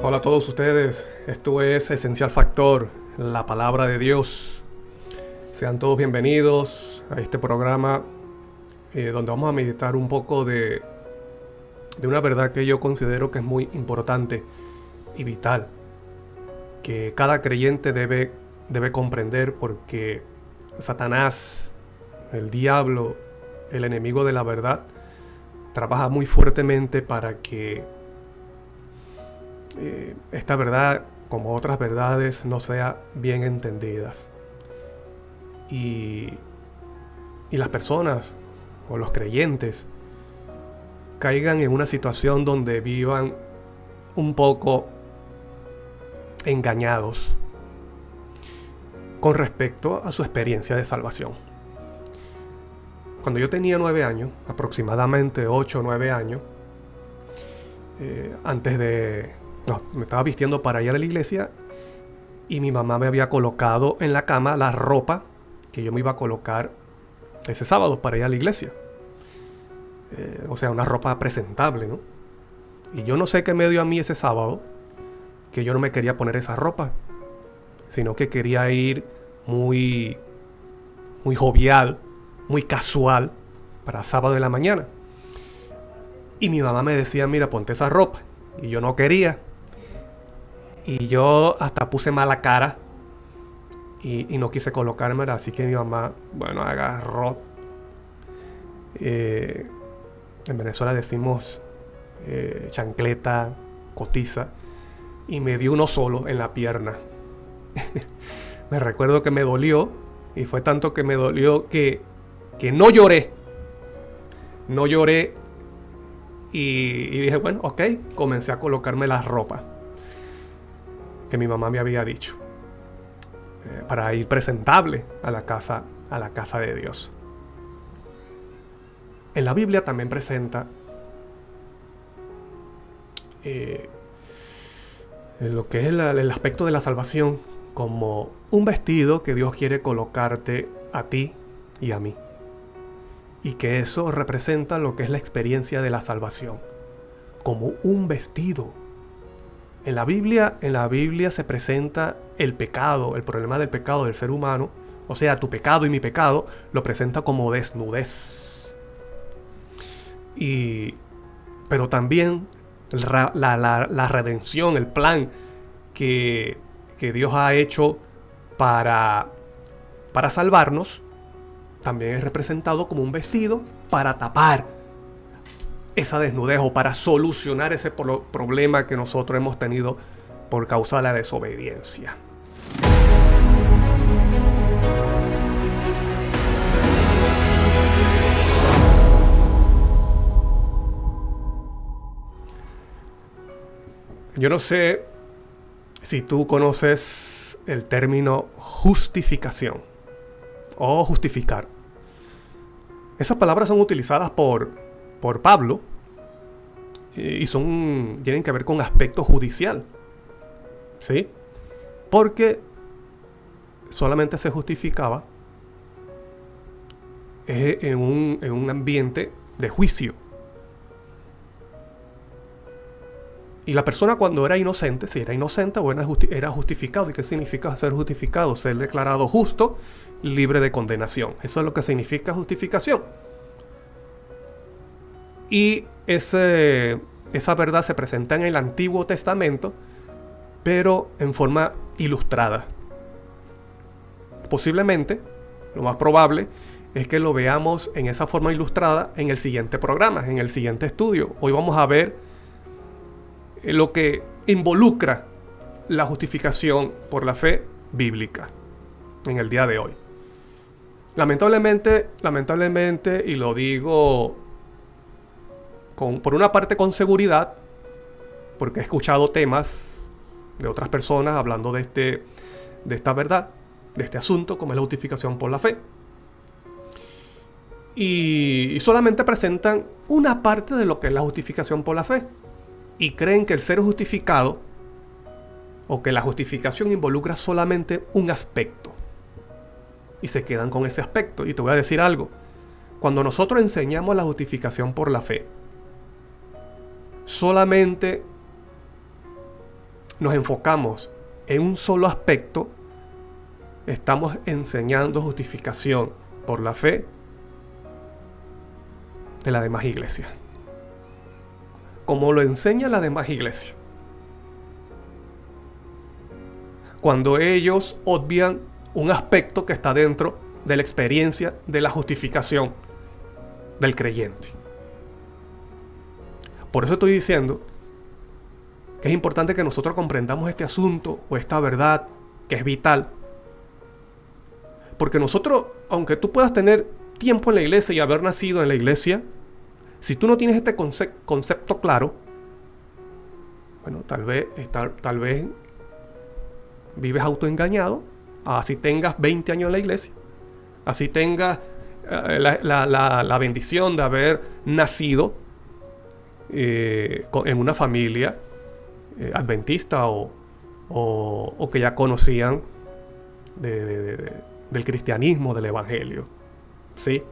Hola a todos ustedes, esto es Esencial Factor, la palabra de Dios. Sean todos bienvenidos a este programa donde vamos a meditar un poco de una verdad que yo considero que es muy importante y vital, que cada creyente debe comprender, porque Satanás, el diablo, el enemigo de la verdad, trabaja muy fuertemente para que esta verdad, como otras verdades, no sea bien entendidas. Y las personas o los creyentes caigan en una situación donde vivan un poco engañados con respecto a su experiencia de salvación. Cuando yo tenía 9 años, aproximadamente 8 o 9 años, me estaba vistiendo para ir a la iglesia y mi mamá me había colocado en la cama la ropa que yo me iba a colocar ese sábado para ir a la iglesia. O sea, una ropa presentable, ¿no? Y yo no sé qué me dio a mí ese sábado, que yo no me quería poner esa ropa, sino que quería ir muy jovial, muy casual para sábado de la mañana. Y mi mamá me decía, mira, ponte esa ropa. Y yo no quería. Y yo hasta puse mala cara y no quise colocármela. Así que mi mamá, agarró. En Venezuela decimos chancleta, cotiza. Y me dio uno solo en la pierna. Me recuerdo que me dolió. Y fue tanto que me dolió que no lloré. No lloré. Y dije, bueno, ok. Comencé a colocarme la ropa que mi mamá me había dicho, para ir presentable a la casa de Dios. En la Biblia también presenta lo que es el aspecto de la salvación como un vestido que Dios quiere colocarte a ti y a mí, y que eso representa lo que es la experiencia de la salvación como un vestido. En la Biblia se presenta el pecado, el problema del pecado del ser humano, o sea, tu pecado y mi pecado, lo presenta como desnudez. Pero también la redención, el plan que Dios ha hecho para salvarnos, también es representado como un vestido para tapar esa desnudez o para solucionar ese problema que nosotros hemos tenido por causa de la desobediencia. Yo no sé si tú conoces el término justificación o justificar. Esas palabras son utilizadas por Pablo y tienen que ver con aspecto judicial, ¿sí? Porque solamente se justificaba en un ambiente de juicio. Y la persona, cuando era inocente, si era inocente, era justificado. ¿Y qué significa ser justificado? Ser declarado justo, libre de condenación. Eso es lo que significa justificación. Y esa verdad se presenta en el Antiguo Testamento, pero en forma ilustrada. Posiblemente, lo más probable, es que lo veamos en esa forma ilustrada en el siguiente programa, en el siguiente estudio. Hoy vamos a ver lo que involucra la justificación por la fe bíblica en el día de hoy. Lamentablemente, y lo digo por una parte con seguridad, porque he escuchado temas de otras personas hablando de esta verdad, de este asunto, como es la justificación por la fe. Y solamente presentan una parte de lo que es la justificación por la fe. Y creen que el ser justificado, o que la justificación involucra solamente un aspecto. Y se quedan con ese aspecto. Y te voy a decir algo. Cuando nosotros enseñamos la justificación por la fe, solamente nos enfocamos en un solo aspecto, estamos enseñando justificación por la fe de la demás iglesia, como lo enseña la demás iglesia. Cuando ellos obvian un aspecto que está dentro de la experiencia de la justificación del creyente. Por eso estoy diciendo que es importante que nosotros comprendamos este asunto o esta verdad que es vital. Porque nosotros, aunque tú puedas tener tiempo en la iglesia y haber nacido en la iglesia, si tú no tienes este concepto claro, bueno, tal vez vives autoengañado, así tengas 20 años en la iglesia, así tengas la bendición de haber nacido en una familia adventista o que ya conocían del cristianismo, del evangelio, ¿sí?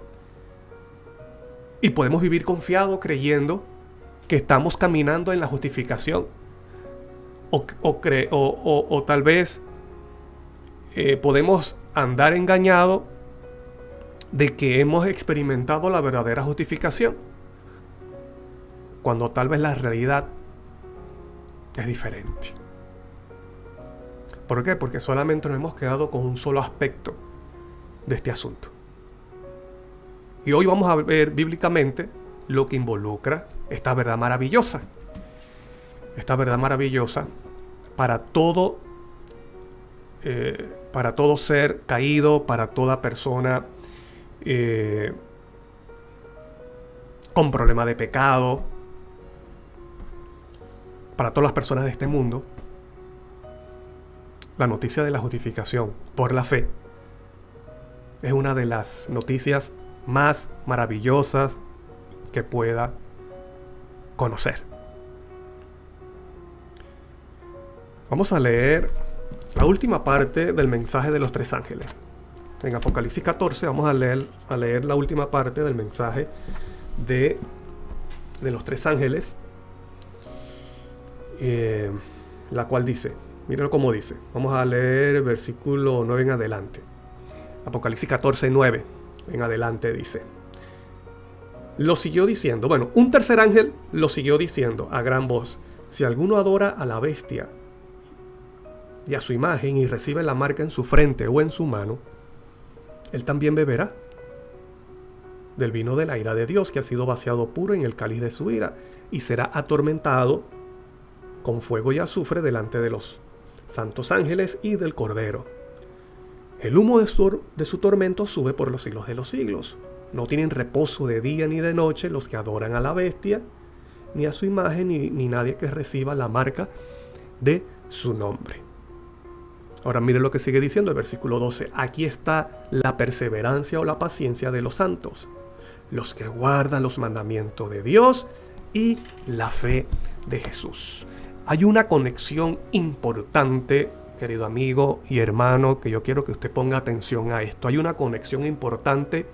Y podemos vivir confiados creyendo que estamos caminando en la justificación. O tal vez podemos andar engañados de que hemos experimentado la verdadera justificación, cuando tal vez la realidad es diferente. ¿Por qué? Porque solamente nos hemos quedado con un solo aspecto de este asunto. Y hoy vamos a ver bíblicamente lo que involucra esta verdad maravillosa. Esta verdad maravillosa para todo ser caído, para toda persona con problema de pecado, para todas las personas de este mundo. La noticia de la justificación por la fe es una de las noticias más maravillosas que pueda conocer. Vamos a leer la última parte del mensaje de los tres ángeles. En Apocalipsis 14 vamos a leer la última parte del mensaje de los tres ángeles, la cual dice, miren cómo dice, vamos a leer el versículo 9 en adelante. Apocalipsis 14, 9 en adelante dice: lo siguió diciendo, un tercer ángel lo siguió diciendo a gran voz: si alguno adora a la bestia y a su imagen y recibe la marca en su frente o en su mano, él también beberá del vino de la ira de Dios, que ha sido vaciado puro en el cáliz de su ira, y será atormentado con fuego y azufre delante de los santos ángeles y del Cordero. El humo de su tormento sube por los siglos de los siglos. No tienen reposo de día ni de noche los que adoran a la bestia, ni a su imagen, ni nadie que reciba la marca de su nombre. Ahora mire lo que sigue diciendo el versículo 12. Aquí está la perseverancia o la paciencia de los santos, los que guardan los mandamientos de Dios y la fe de Jesús. Hay una conexión importante, querido amigo y hermano, que yo quiero que usted ponga atención a esto. Hay una conexión importante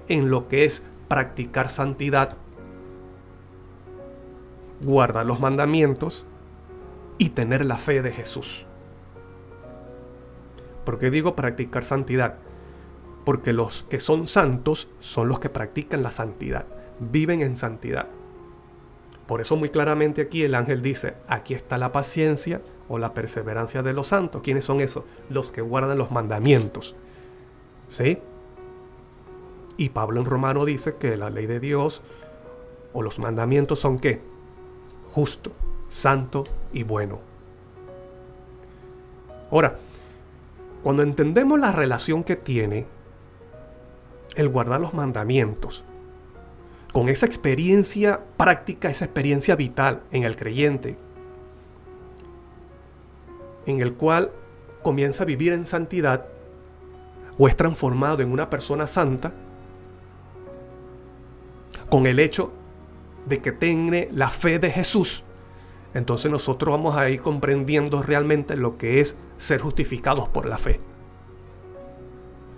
en lo que es practicar santidad, guardar los mandamientos y tener la fe de Jesús. ¿Por qué digo practicar santidad? Porque los que son santos son los que practican la santidad, viven en santidad. Por eso muy claramente aquí el ángel dice, aquí está la paciencia o la perseverancia de los santos. ¿Quiénes son esos? Los que guardan los mandamientos. ¿Sí? Y Pablo en Romano dice que la ley de Dios o los mandamientos son ¿qué? Justo, santo y bueno. Ahora, cuando entendemos la relación que tiene el guardar los mandamientos con esa experiencia práctica, esa experiencia vital en el creyente, en el cual comienza a vivir en santidad o es transformado en una persona santa, con el hecho de que tiene la fe de Jesús, entonces nosotros vamos a ir comprendiendo realmente lo que es ser justificados por la fe.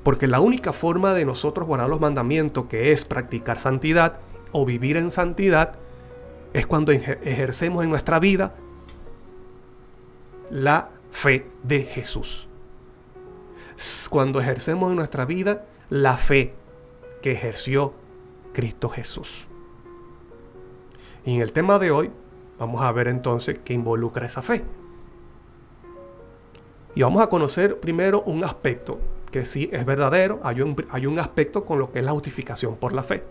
Porque la única forma de nosotros guardar los mandamientos, que es practicar santidad o vivir en santidad, Es cuando ejercemos en nuestra vida la fe de Jesús. Cuando ejercemos en nuestra vida la fe que ejerció Cristo Jesús. Y en el tema de hoy vamos a ver entonces qué involucra esa fe. Y vamos a conocer primero un aspecto que sí es verdadero. Hay un aspecto con lo que es la justificación por la fe.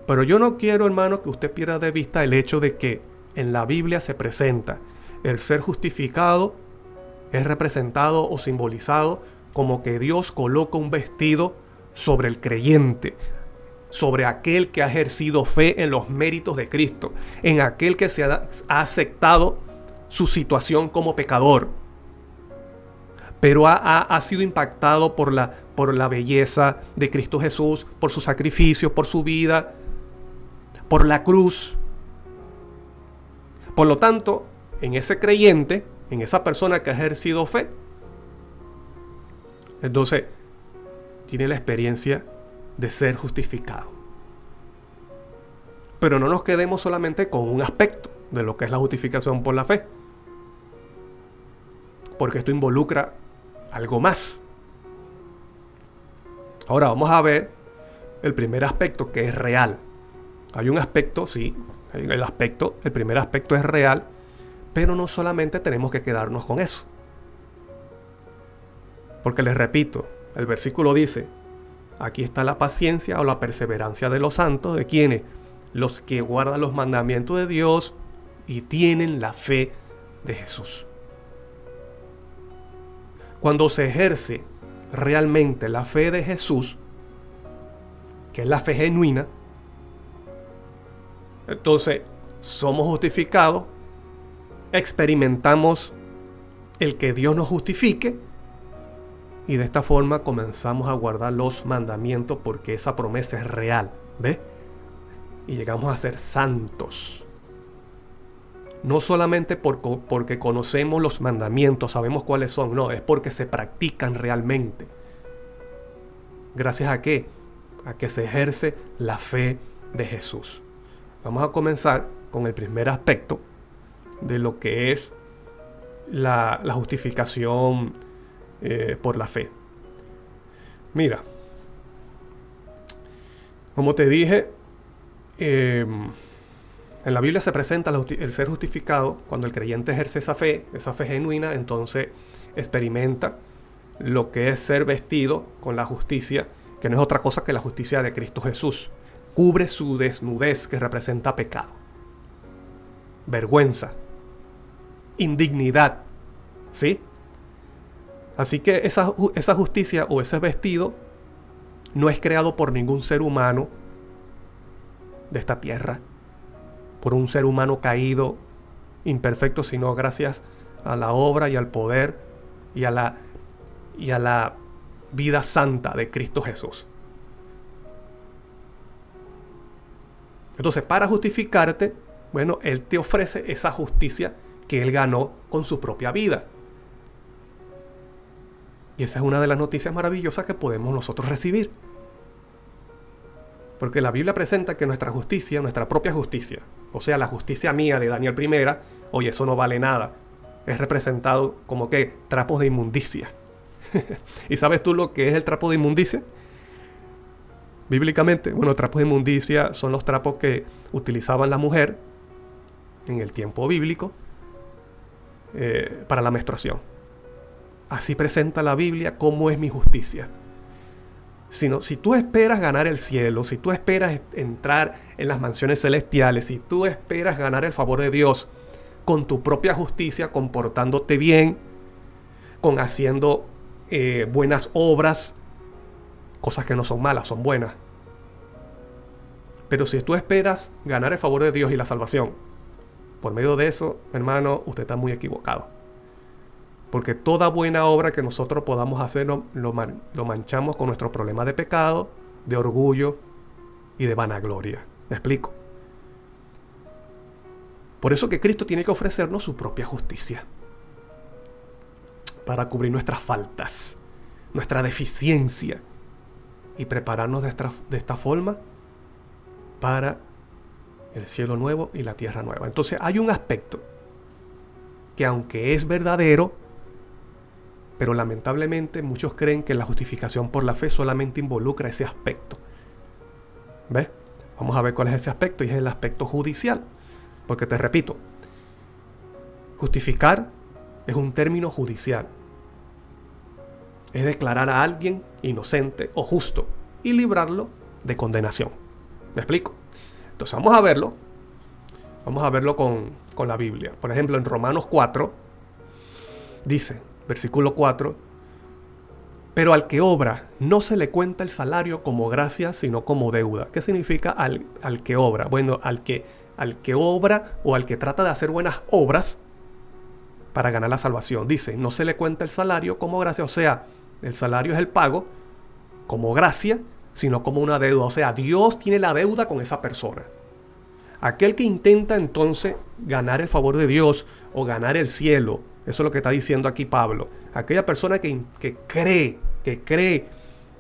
Pero yo no quiero, hermano, que usted pierda de vista el hecho de que en la Biblia se presenta el ser justificado, es representado o simbolizado como que Dios coloca un vestido sobre el creyente, sobre aquel que ha ejercido fe en los méritos de Cristo, en aquel que ha aceptado su situación como pecador, pero ha sido impactado por la belleza de Cristo Jesús, por su sacrificio, por su vida, por la cruz. Por lo tanto, en ese creyente, en esa persona que ha ejercido fe, entonces tiene la experiencia de ser justificado. Pero no nos quedemos solamente con un aspecto de lo que es la justificación por la fe, porque esto involucra algo más. Ahora vamos a ver el primer aspecto, que es real. Hay un aspecto, sí, el primer aspecto es real, pero no solamente tenemos que quedarnos con eso. Porque les repito, el versículo dice, aquí está la paciencia o la perseverancia de los santos, ¿de quiénes? Los que guardan los mandamientos de Dios y tienen la fe de Jesús. Cuando se ejerce realmente la fe de Jesús, que es la fe genuina, entonces somos justificados, experimentamos el que Dios nos justifique y de esta forma comenzamos a guardar los mandamientos porque esa promesa es real, ¿ves? Y llegamos a ser santos. No solamente porque conocemos los mandamientos, sabemos cuáles son, no, es porque se practican realmente. ¿Gracias a qué? A que se ejerce la fe de Jesús. Vamos a comenzar con el primer aspecto de lo que es la justificación por la fe. Mira, como te dije, en la Biblia se presenta el ser justificado cuando el creyente ejerce esa fe genuina, entonces experimenta lo que es ser vestido con la justicia, que no es otra cosa que la justicia de Cristo Jesús. Cubre su desnudez que representa pecado, vergüenza, indignidad, ¿sí? Así que esa justicia o ese vestido no es creado por ningún ser humano de esta tierra, por un ser humano caído, imperfecto, sino gracias a la obra y al poder y a la vida santa de Cristo Jesús. Entonces, para justificarte, bueno, Él te ofrece esa justicia que Él ganó con su propia vida. Y esa es una de las noticias maravillosas que podemos nosotros recibir. Porque la Biblia presenta que nuestra justicia, nuestra propia justicia, o sea, la justicia mía de Daniel I, oye, eso no vale nada. Es representado como que trapos de inmundicia. ¿Y sabes tú lo que es el trapo de inmundicia? Bíblicamente, bueno, trapos de inmundicia son los trapos que utilizaban la mujer en el tiempo bíblico para la menstruación. Así presenta la Biblia cómo es mi justicia. Si tú esperas ganar el cielo, si tú esperas entrar en las mansiones celestiales, si tú esperas ganar el favor de Dios con tu propia justicia, comportándote bien, con haciendo buenas obras, cosas que no son malas, son buenas. Pero si tú esperas ganar el favor de Dios y la salvación, por medio de eso, hermano, usted está muy equivocado. Porque toda buena obra que nosotros podamos hacer lo manchamos con nuestro problema de pecado, de orgullo y de vanagloria. ¿Me explico? Por eso que Cristo tiene que ofrecernos su propia justicia para cubrir nuestras faltas, nuestra deficiencia y prepararnos de esta forma para el cielo nuevo y la tierra nueva. Entonces hay un aspecto que, aunque es verdadero, pero lamentablemente muchos creen que la justificación por la fe solamente involucra ese aspecto. ¿Ves? Vamos a ver cuál es ese aspecto, y es el aspecto judicial. Porque te repito, justificar es un término judicial. Es declarar a alguien inocente o justo y librarlo de condenación. ¿Me explico? Entonces vamos a verlo. Vamos a verlo con la Biblia. Por ejemplo, en Romanos 4 dice, versículo 4: pero al que obra no se le cuenta el salario como gracia, sino como deuda. ¿Qué significa al que obra? Bueno, al que obra, o al que trata de hacer buenas obras para ganar la salvación. Dice, no se le cuenta el salario como gracia, o sea, el salario es el pago como gracia, sino como una deuda. O sea, Dios tiene la deuda con esa persona. Aquel que intenta entonces ganar el favor de Dios o ganar el cielo, eso es lo que está diciendo aquí Pablo. Aquella persona que cree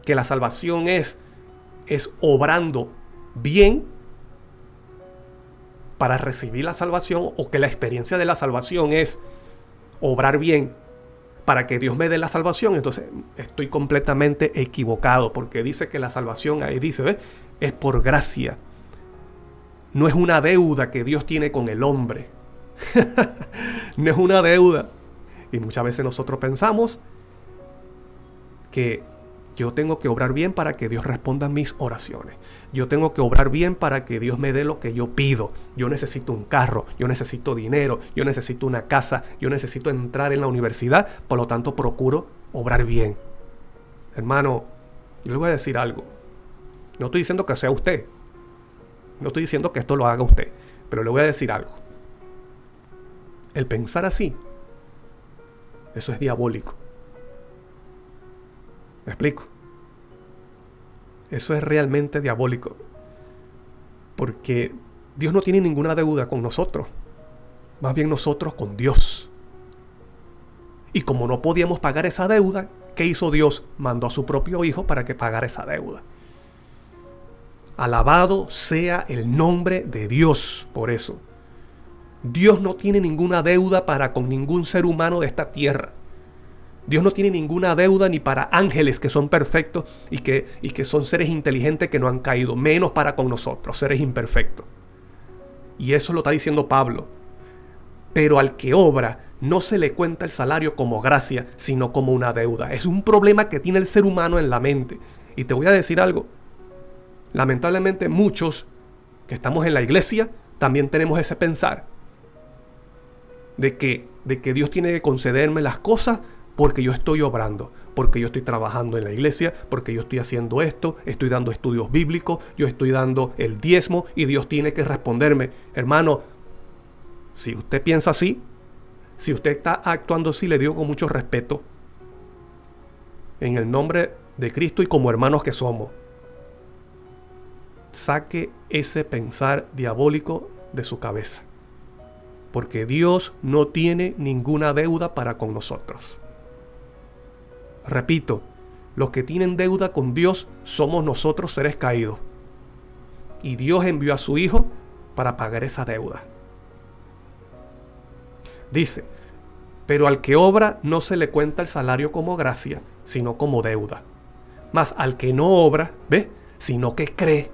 que la salvación es obrando bien para recibir la salvación, o que la experiencia de la salvación es obrar bien para que Dios me dé la salvación, entonces estoy completamente equivocado, porque dice que la salvación, ahí dice, ¿ves?, es por gracia. No es una deuda que Dios tiene con el hombre. No es una deuda. Y muchas veces nosotros pensamos que yo tengo que obrar bien para que Dios responda a mis oraciones. Yo tengo que obrar bien para que Dios me dé lo que yo pido. Yo necesito un carro, yo necesito dinero, yo necesito una casa, yo necesito entrar en la universidad, por lo tanto procuro obrar bien. Hermano, yo le voy a decir algo. No estoy diciendo que sea usted. No estoy diciendo que esto lo haga usted, pero le voy a decir algo. El pensar así, eso es diabólico. ¿Me explico? Eso es realmente diabólico. Porque Dios no tiene ninguna deuda con nosotros. Más bien nosotros con Dios. Y como no podíamos pagar esa deuda, ¿qué hizo Dios? Mandó a su propio Hijo para que pagara esa deuda. Alabado sea el nombre de Dios por eso. Dios no tiene ninguna deuda para con ningún ser humano de esta tierra. Dios no tiene ninguna deuda ni para ángeles que son perfectos y que son seres inteligentes que no han caído, menos para con nosotros, seres imperfectos. Y eso lo está diciendo Pablo. Pero al que obra no se le cuenta el salario como gracia, sino como una deuda. Es un problema que tiene el ser humano en la mente. Y te voy a decir algo. Lamentablemente muchos que estamos en la iglesia también tenemos ese pensar de que Dios tiene que concederme las cosas porque yo estoy obrando, porque yo estoy trabajando en la iglesia, porque yo estoy haciendo esto, estoy dando estudios bíblicos, yo estoy dando el diezmo y Dios tiene que responderme. Hermano, si usted piensa así, si usted está actuando así, le digo con mucho respeto, en el nombre de Cristo y como hermanos que somos, saque ese pensar diabólico de su cabeza. Porque Dios no tiene ninguna deuda para con nosotros. Repito, los que tienen deuda con Dios somos nosotros, seres caídos. Y Dios envió a su Hijo para pagar esa deuda. Dice, pero al que obra no se le cuenta el salario como gracia, sino como deuda. Mas al que no obra, ¿ves?, sino que cree.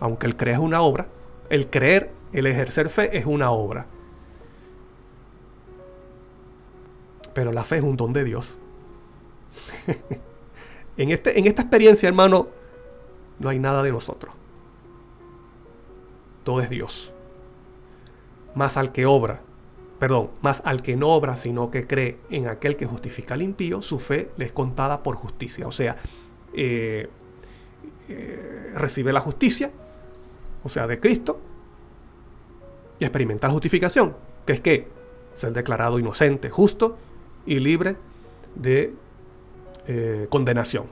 Aunque el creer es una obra, el creer, el ejercer fe es una obra. Pero la fe es un don de Dios. En esta experiencia, hermano, no hay nada de nosotros. Todo es Dios. Más al que no obra, sino que cree en aquel que justifica al impío, su fe le es contada por justicia. O sea, recibe la justicia, o sea, de Cristo, y experimenta la justificación, que es que ser declarado inocente, justo y libre de condenación.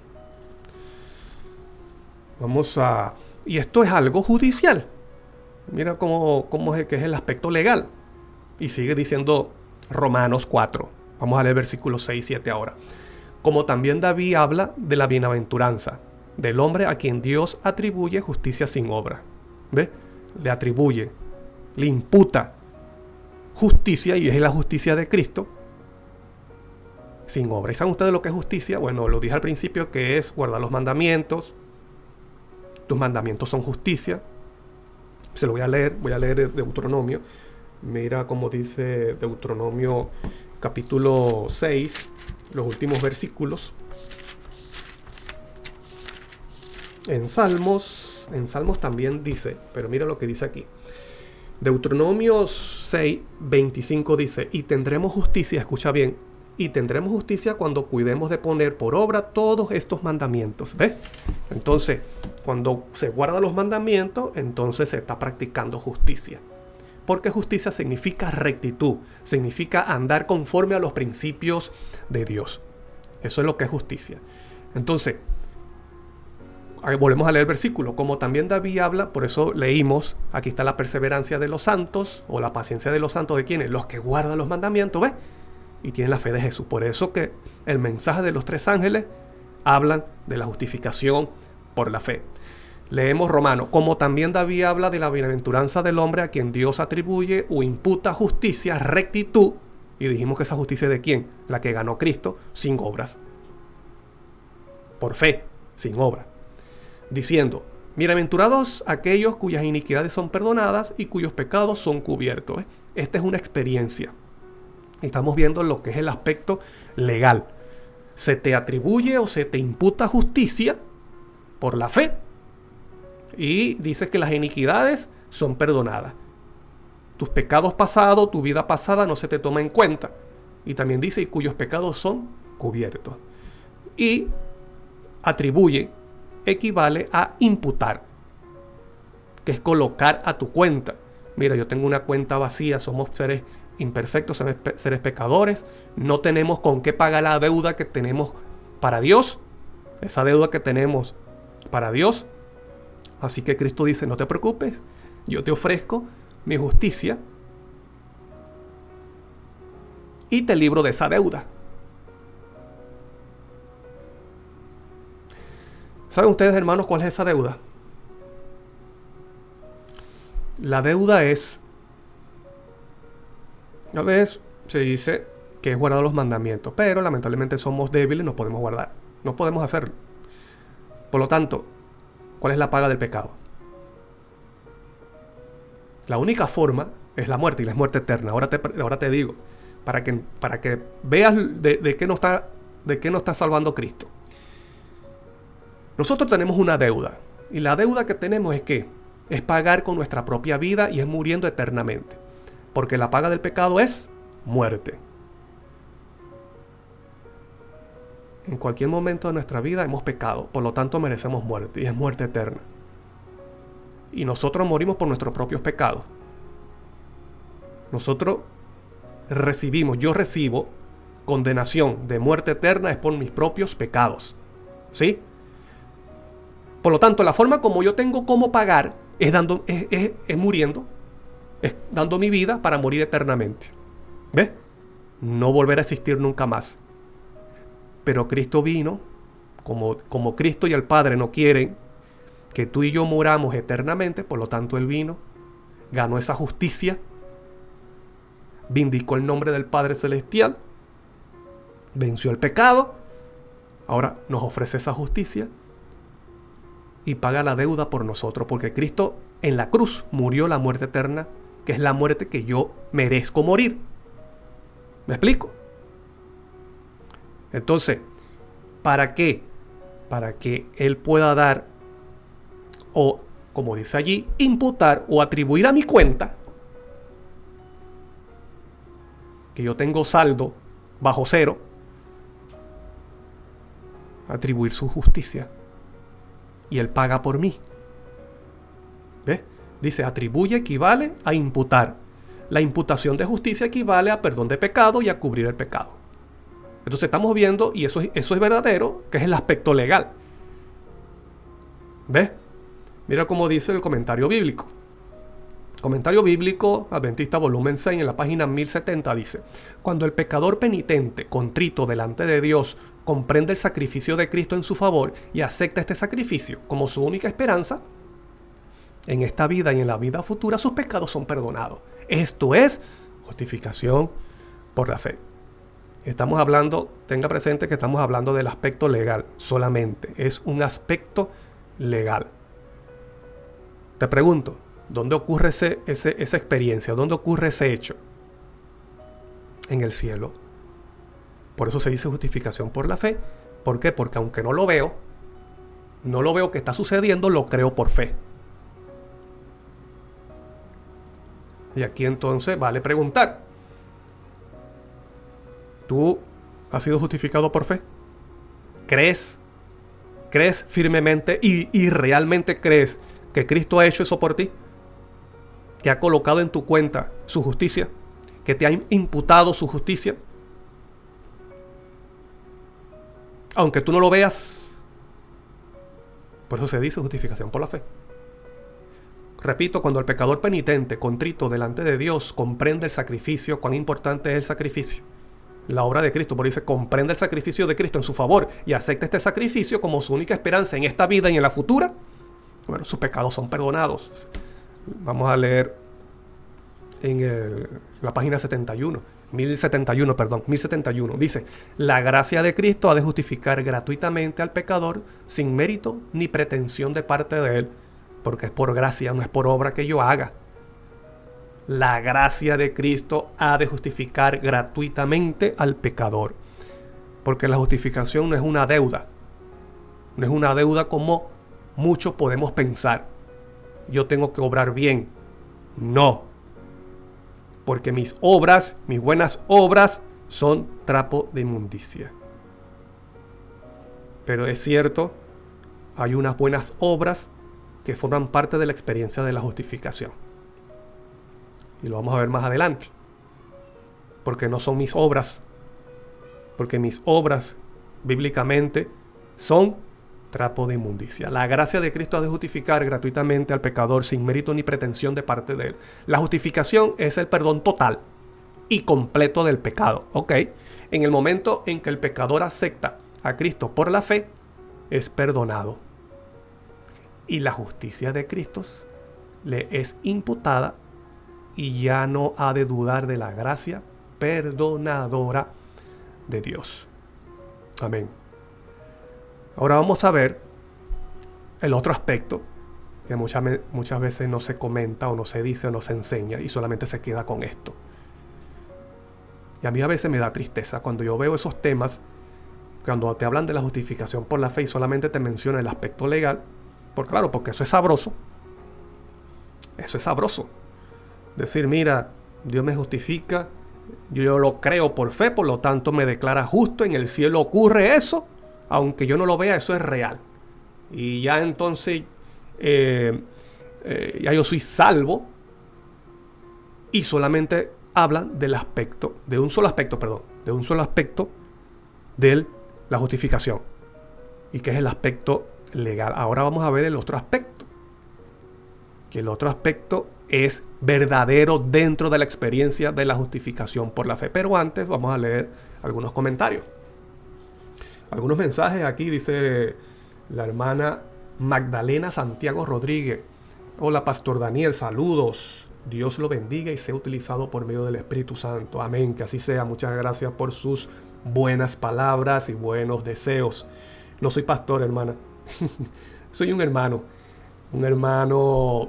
Y esto es algo judicial. Mira cómo es que es el aspecto legal. Y sigue diciendo Romanos 4. Vamos a leer versículos 6 y 7 ahora. Como también David habla de la bienaventuranza. del hombre a quien Dios atribuye justicia sin obra. ¿Ve? Le atribuye, le imputa justicia, y es la justicia de Cristo, sin obra. ¿Y saben ustedes lo que es justicia? Bueno, lo dije al principio, que es guardar los mandamientos. Tus mandamientos son justicia. Se lo voy a leer Deuteronomio. Mira cómo dice Deuteronomio capítulo 6, los últimos versículos. En Salmos también dice, pero mira lo que dice aquí. Deuteronomio 6, 25 dice: y tendremos justicia, escucha bien, y tendremos justicia cuando cuidemos de poner por obra todos estos mandamientos. ¿Ves? Entonces, cuando se guardan los mandamientos, entonces se está practicando justicia. Porque justicia significa rectitud, significa andar conforme a los principios de Dios. Eso es lo que es justicia. Entonces, volvemos a leer el versículo. Como también David habla, por eso leímos, aquí está la perseverancia de los santos, o la paciencia de los santos, ¿de quiénes? Los que guardan los mandamientos, ¿ves? Y tienen la fe de Jesús. Por eso que el mensaje de los tres ángeles hablan de la justificación por la fe. Leemos Romanos. Como también David habla de la bienaventuranza del hombre a quien Dios atribuye o imputa justicia, rectitud. Y dijimos que esa justicia es de quién? La que ganó Cristo, sin obras. Por fe, sin obra. Diciendo: bienaventurados aquellos cuyas iniquidades son perdonadas y cuyos pecados son cubiertos. Esta es una experiencia. Estamos viendo lo que es el aspecto legal. Se te atribuye o se te imputa justicia por la fe. Y dice que las iniquidades son perdonadas. Tus pecados pasados, tu vida pasada no se te toma en cuenta. Y también dice: y cuyos pecados son cubiertos. Y atribuye equivale a imputar, que es colocar a tu cuenta. Mira, yo tengo una cuenta vacía, somos seres imperfectos, seres pecadores, no tenemos con qué pagar la deuda que tenemos para Dios, esa deuda que tenemos para Dios. Así que Cristo dice: no te preocupes, yo te ofrezco mi justicia y te libro de esa deuda. ¿Saben ustedes, hermanos, cuál es esa deuda? La deuda es, a veces se dice que es guardar los mandamientos, pero lamentablemente somos débiles, no podemos guardar, no podemos hacerlo. Por lo tanto, ¿cuál es la paga del pecado? La única forma es la muerte, y la muerte eterna. Ahora te digo, para que veas de qué nos está salvando Cristo. Nosotros tenemos una deuda, y la deuda que tenemos es ¿qué? Es pagar con nuestra propia vida, y es muriendo eternamente. Porque la paga del pecado es muerte. En cualquier momento de nuestra vida hemos pecado, por lo tanto merecemos muerte, y es muerte eterna. Y nosotros morimos por nuestros propios pecados. Nosotros yo recibo condenación de muerte eterna es por mis propios pecados. ¿Sí? Por lo tanto, la forma como yo tengo cómo pagar es muriendo, es dando mi vida para morir eternamente. ¿Ves? No volver a existir nunca más. Pero Cristo vino, como Cristo y el Padre no quieren que tú y yo muramos eternamente, por lo tanto Él vino, ganó esa justicia, vindicó el nombre del Padre Celestial, venció el pecado, ahora nos ofrece esa justicia y paga la deuda por nosotros, porque Cristo en la cruz murió la muerte eterna, que es la muerte que yo merezco morir. ¿Me explico? Entonces, ¿para qué? Para que Él pueda dar, o como dice allí, imputar o atribuir a mi cuenta, que yo tengo saldo bajo cero, atribuir su justicia. Y Él paga por mí. ¿Ves? Dice, atribuye equivale a imputar. La imputación de justicia equivale a perdón de pecado y a cubrir el pecado. Entonces estamos viendo, y eso es verdadero, que es el aspecto legal. ¿Ves? Mira cómo dice el comentario bíblico. Comentario bíblico Adventista volumen 6 en la página 1070 dice: cuando el pecador penitente, contrito delante de Dios, comprende el sacrificio de Cristo en su favor y acepta este sacrificio como su única esperanza, en esta vida y en la vida futura sus pecados son perdonados. Esto es justificación por la fe. Estamos hablando, tenga presente que estamos hablando del aspecto legal solamente. Es un aspecto legal. Te pregunto, ¿dónde ocurre esa experiencia? ¿Dónde ocurre ese hecho? En el cielo. Por eso se dice justificación por la fe. ¿Por qué? Porque aunque no lo veo que está sucediendo, lo creo por fe. Y aquí entonces vale preguntar, ¿tú has sido justificado por fe? ¿Crees firmemente y realmente crees que Cristo ha hecho eso por ti? ¿Que ha colocado en tu cuenta su justicia? ¿Que te ha imputado su justicia? Aunque tú no lo veas. Por eso se dice justificación por la fe. Repito, cuando el pecador penitente, contrito delante de Dios, comprende el sacrificio, cuán importante es el sacrificio, la obra de Cristo, por eso dice, comprende el sacrificio de Cristo en su favor y acepta este sacrificio como su única esperanza en esta vida y en la futura, bueno, sus pecados son perdonados. Vamos a leer en la página 1071. Dice, la gracia de Cristo ha de justificar gratuitamente al pecador sin mérito ni pretensión de parte de él, porque es por gracia, no es por obra que yo haga. La gracia de Cristo ha de justificar gratuitamente al pecador, porque la justificación no es una deuda. No es una deuda como muchos podemos pensar. Yo tengo que obrar bien. No. Porque mis obras, mis buenas obras, son trapo de inmundicia. Pero es cierto, hay unas buenas obras que forman parte de la experiencia de la justificación. Y lo vamos a ver más adelante. Porque no son mis obras. Porque mis obras, bíblicamente, son trapo de inmundicia. La gracia de Cristo ha de justificar gratuitamente al pecador sin mérito ni pretensión de parte de él. La justificación es el perdón total y completo del pecado. ¿Ok? En el momento en que el pecador acepta a Cristo por la fe, es perdonado. Y la justicia de Cristo le es imputada y ya no ha de dudar de la gracia perdonadora de Dios. Amén. Ahora vamos a ver el otro aspecto que muchas veces no se comenta o no se dice o no se enseña y solamente se queda con esto. Y a mí a veces me da tristeza cuando yo veo esos temas, cuando te hablan de la justificación por la fe y solamente te mencionan el aspecto legal. Porque eso es sabroso. Eso es sabroso. Decir, mira, Dios me justifica, yo lo creo por fe, por lo tanto me declara justo, en el cielo ocurre eso, aunque yo no lo vea, eso es real. Y ya entonces, ya yo soy salvo, y solamente hablan de un solo aspecto de la justificación, y que es el aspecto legal. Ahora vamos a ver el otro aspecto, que el otro aspecto es verdadero dentro de la experiencia de la justificación por la fe. Pero antes vamos a leer algunos comentarios, algunos mensajes. Aquí dice la hermana Magdalena Santiago Rodríguez: hola Pastor Daniel, saludos, Dios lo bendiga y sea utilizado por medio del Espíritu Santo. Amén, que así sea. Muchas gracias por sus buenas palabras y buenos deseos. No soy pastor, hermana. Soy un hermano normalito,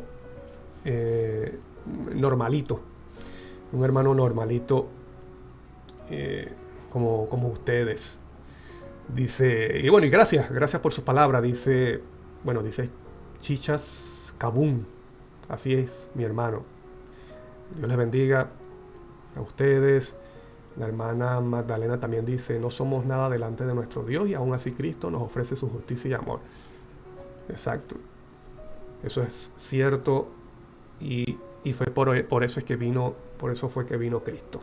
como ustedes. Dice, y bueno, y gracias por su palabra. Dice Chichas Kabum. Así es, mi hermano. Dios les bendiga a ustedes. La hermana Magdalena también dice, no somos nada delante de nuestro Dios y aún así Cristo nos ofrece su justicia y amor. Exacto. Eso es cierto y fue por eso fue que vino Cristo.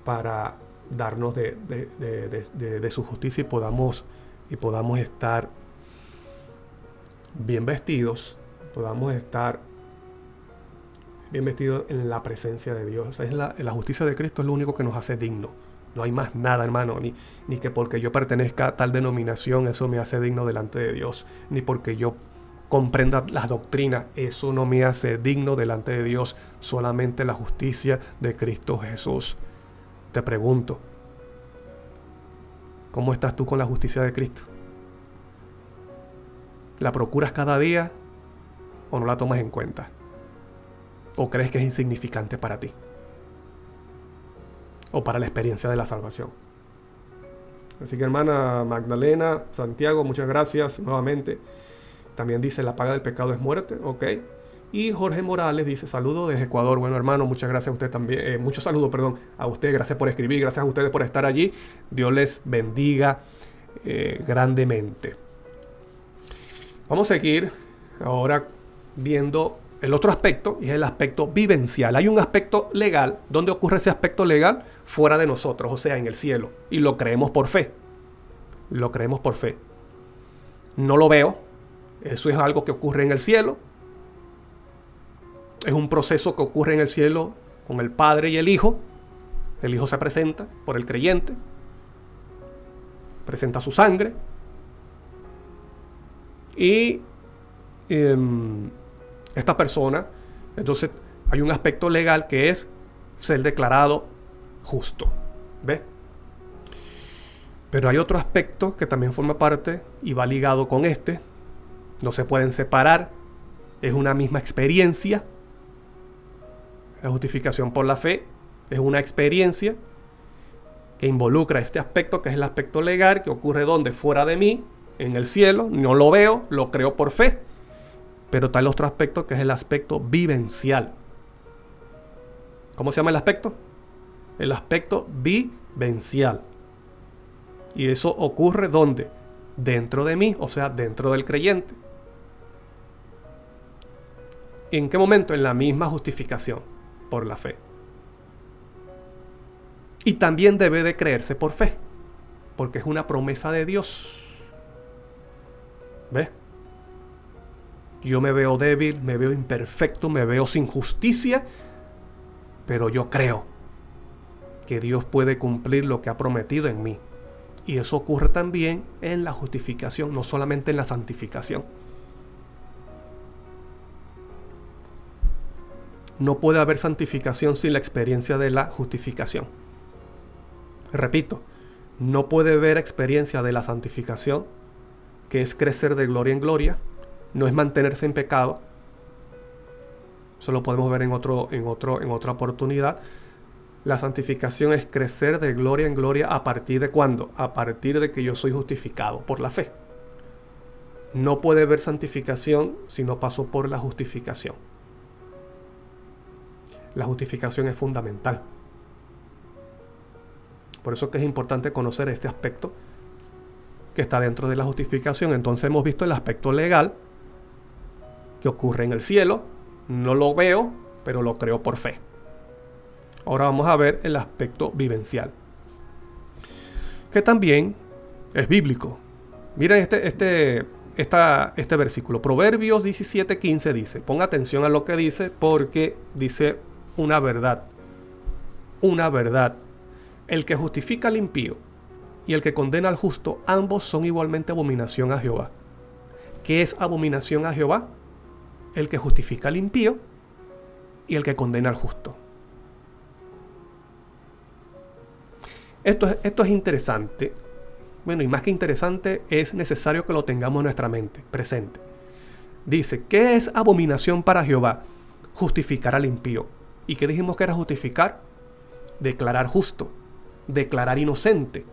Para darnos de su justicia y podamos estar bien vestidos, en la presencia de Dios. La justicia de Cristo es lo único que nos hace dignos No hay más nada, hermano, ni que porque yo pertenezca a tal denominación eso me hace digno delante de Dios, ni porque yo comprenda las doctrinas, eso no me hace digno delante de Dios, solamente la justicia de Cristo Jesús. Te pregunto, ¿cómo estás tú con la justicia de Cristo? ¿La procuras cada día o no la tomas en cuenta? ¿O crees que es insignificante para ti? ¿O para la experiencia de la salvación? Así que, hermana Magdalena, Santiago, muchas gracias nuevamente. También dice, la paga del pecado es muerte, ok. Y Jorge Morales dice, saludos desde Ecuador. Bueno, hermano, muchas gracias a usted también. Muchos saludos, perdón, a usted. Gracias por escribir, gracias a ustedes por estar allí. Dios les bendiga grandemente. Vamos a seguir ahora viendo el otro aspecto, y es el aspecto vivencial. Hay un aspecto legal. ¿Dónde ocurre ese aspecto legal? Fuera de nosotros, o sea, en el cielo. Y lo creemos por fe. Lo creemos por fe. No lo veo. Eso es algo que ocurre en el cielo. Es un proceso que ocurre en el cielo con el Padre y el Hijo. El Hijo se presenta por el creyente. Presenta su sangre. Y esta persona, entonces hay un aspecto legal que es ser declarado justo. ¿Ves? Pero hay otro aspecto que también forma parte y va ligado con este. No se pueden separar. Es una misma experiencia. La justificación por la fe es una experiencia que involucra este aspecto, que es el aspecto legal, que ocurre donde, fuera de mí, en el cielo. No lo veo, lo creo por fe. Pero está el otro aspecto, que es el aspecto vivencial. ¿Cómo se llama el aspecto? El aspecto vivencial. Y eso ocurre ¿dónde? Dentro de mí, o sea, dentro del creyente. ¿En qué momento? En la misma justificación por la fe. Y también debe de creerse por fe, porque es una promesa de Dios. ¿Ves? Yo me veo débil, me veo imperfecto, me veo sin justicia, pero yo creo que Dios puede cumplir lo que ha prometido en mí. Y eso ocurre también en la justificación, no solamente en la santificación. No puede haber santificación sin la experiencia de la justificación. Repito, no puede haber experiencia de la santificación, que es crecer de gloria en gloria, no es mantenerse en pecado. Eso lo podemos ver en otra oportunidad. La santificación es crecer de gloria en gloria. ¿A partir de cuándo? A partir de que yo soy justificado por la fe. No puede haber santificación si no paso por la justificación. La justificación es fundamental. Por eso es que es importante conocer este aspecto que está dentro de la justificación. Entonces hemos visto el aspecto legal que ocurre en el cielo. No lo veo, pero lo creo por fe. Ahora vamos a ver el aspecto vivencial, que también es bíblico. Miren este versículo. Proverbios 17:15 dice, ponga atención a lo que dice, porque dice una verdad. Una verdad. El que justifica al impío y el que condena al justo, ambos son igualmente abominación a Jehová. ¿Qué es abominación a Jehová? El que justifica al impío y el que condena al justo. Esto es interesante. Bueno, y más que interesante, es necesario que lo tengamos en nuestra mente, presente. Dice, ¿qué es abominación para Jehová? Justificar al impío. ¿Y qué dijimos que era justificar? Declarar justo, declarar inocente.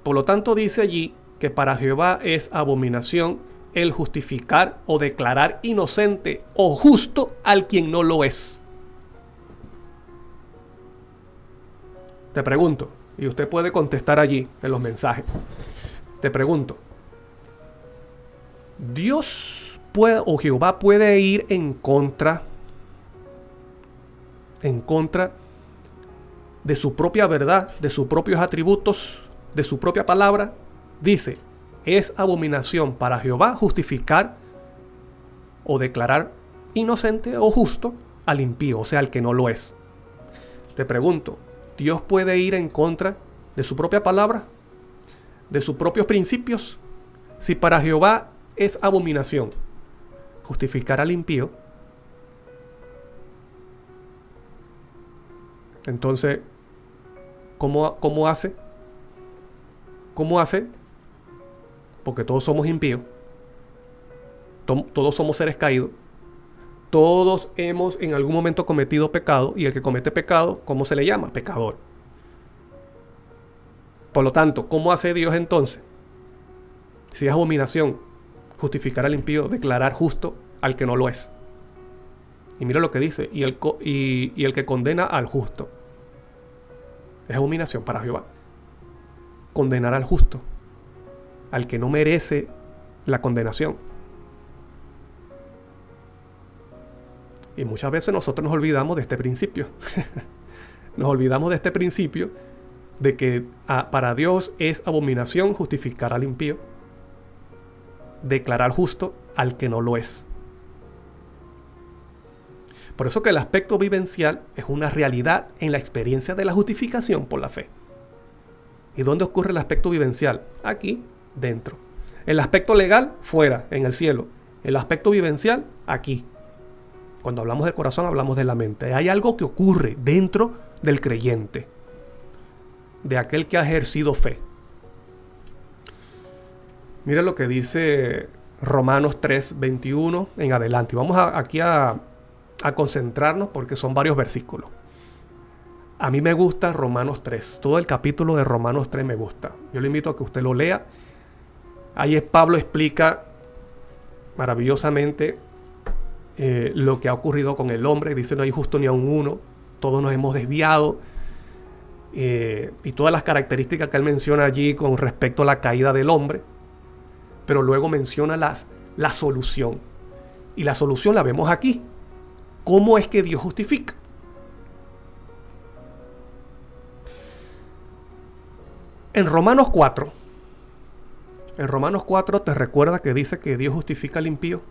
Por lo tanto, dice allí que para Jehová es abominación el justificar o declarar inocente o justo al quien no lo es. Te pregunto, y usted puede contestar allí en los mensajes. Te pregunto, ¿Dios puede o Jehová puede ir en contra de su propia verdad, de sus propios atributos, de su propia palabra? Dice, es abominación para Jehová justificar o declarar inocente o justo al impío, o sea, al que no lo es. Te pregunto, ¿Dios puede ir en contra de su propia palabra, de sus propios principios. Si para Jehová es abominación justificar al impío, entonces, ¿cómo hace? ¿Cómo hace? Porque todos somos impíos. Todos somos seres caídos. Todos hemos en algún momento cometido pecado. Y el que comete pecado, ¿cómo se le llama? Pecador. Por lo tanto, ¿cómo hace Dios entonces? Si es abominación justificar al impío, declarar justo al que no lo es. Y mira lo que dice, y el que condena al justo. Es abominación para Jehová condenar al justo, al que no merece la condenación. Y muchas veces nosotros nos olvidamos de este principio. Nos olvidamos de este principio de que para Dios es abominación justificar al impío, declarar justo al que no lo es. Por eso que el aspecto vivencial es una realidad en la experiencia de la justificación por la fe. ¿Y dónde ocurre el aspecto vivencial? Aquí, dentro. El aspecto legal, fuera, en el cielo. El aspecto vivencial, aquí. Cuando hablamos del corazón, hablamos de la mente. Hay algo que ocurre dentro del creyente, de aquel que ha ejercido fe. Mira lo que dice Romanos 3, 21 en adelante. Vamos aquí a concentrarnos porque son varios versículos. A mí me gusta Romanos 3. Todo el capítulo de Romanos 3 me gusta. Yo le invito a que usted lo lea. Ahí Pablo explica maravillosamente lo que ha ocurrido con el hombre. Dice, no hay justo ni aun uno. Todos nos hemos desviado. Y todas las características que él menciona allí con respecto a la caída del hombre. Pero luego menciona la solución. Y la solución la vemos aquí. ¿Cómo es que Dios justifica? En Romanos 4 te recuerda que dice que Dios justifica al impío.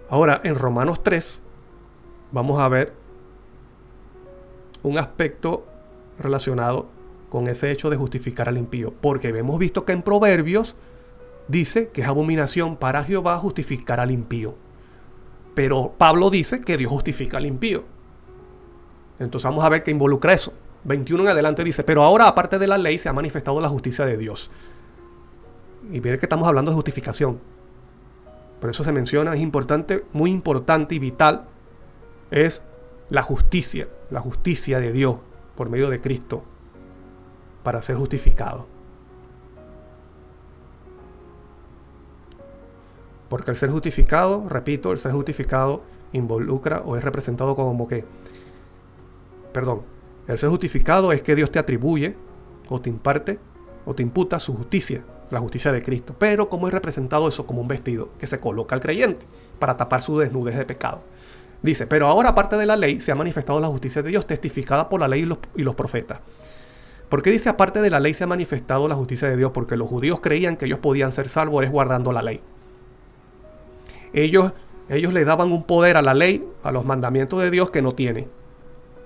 Ahora, en Romanos 3 vamos a ver un aspecto relacionado con ese hecho de justificar al impío. Porque hemos visto que en Proverbios dice que es abominación para Jehová justificar al impío. Pero Pablo dice que Dios justifica al impío. Entonces vamos a ver qué involucra eso. 21 en adelante dice, pero ahora aparte de la ley se ha manifestado la justicia de Dios. Y miren que estamos hablando de justificación. Por eso se menciona, es importante, muy importante y vital, es la justicia de Dios por medio de Cristo para ser justificado. Porque el ser justificado, repito, el ser justificado involucra o es representado como que, el ser justificado es que Dios te atribuye o te imparte o te imputa su justicia, la justicia de Cristo. Pero como es representado eso como un vestido que se coloca al creyente para tapar su desnudez de pecado. Dice, pero ahora aparte de la ley se ha manifestado la justicia de Dios testificada por la ley y los profetas. ¿Por qué dice aparte de la ley se ha manifestado la justicia de Dios? Porque los judíos creían que ellos podían ser salvos guardando la ley. Ellos le daban un poder a la ley, a los mandamientos de Dios que no tiene.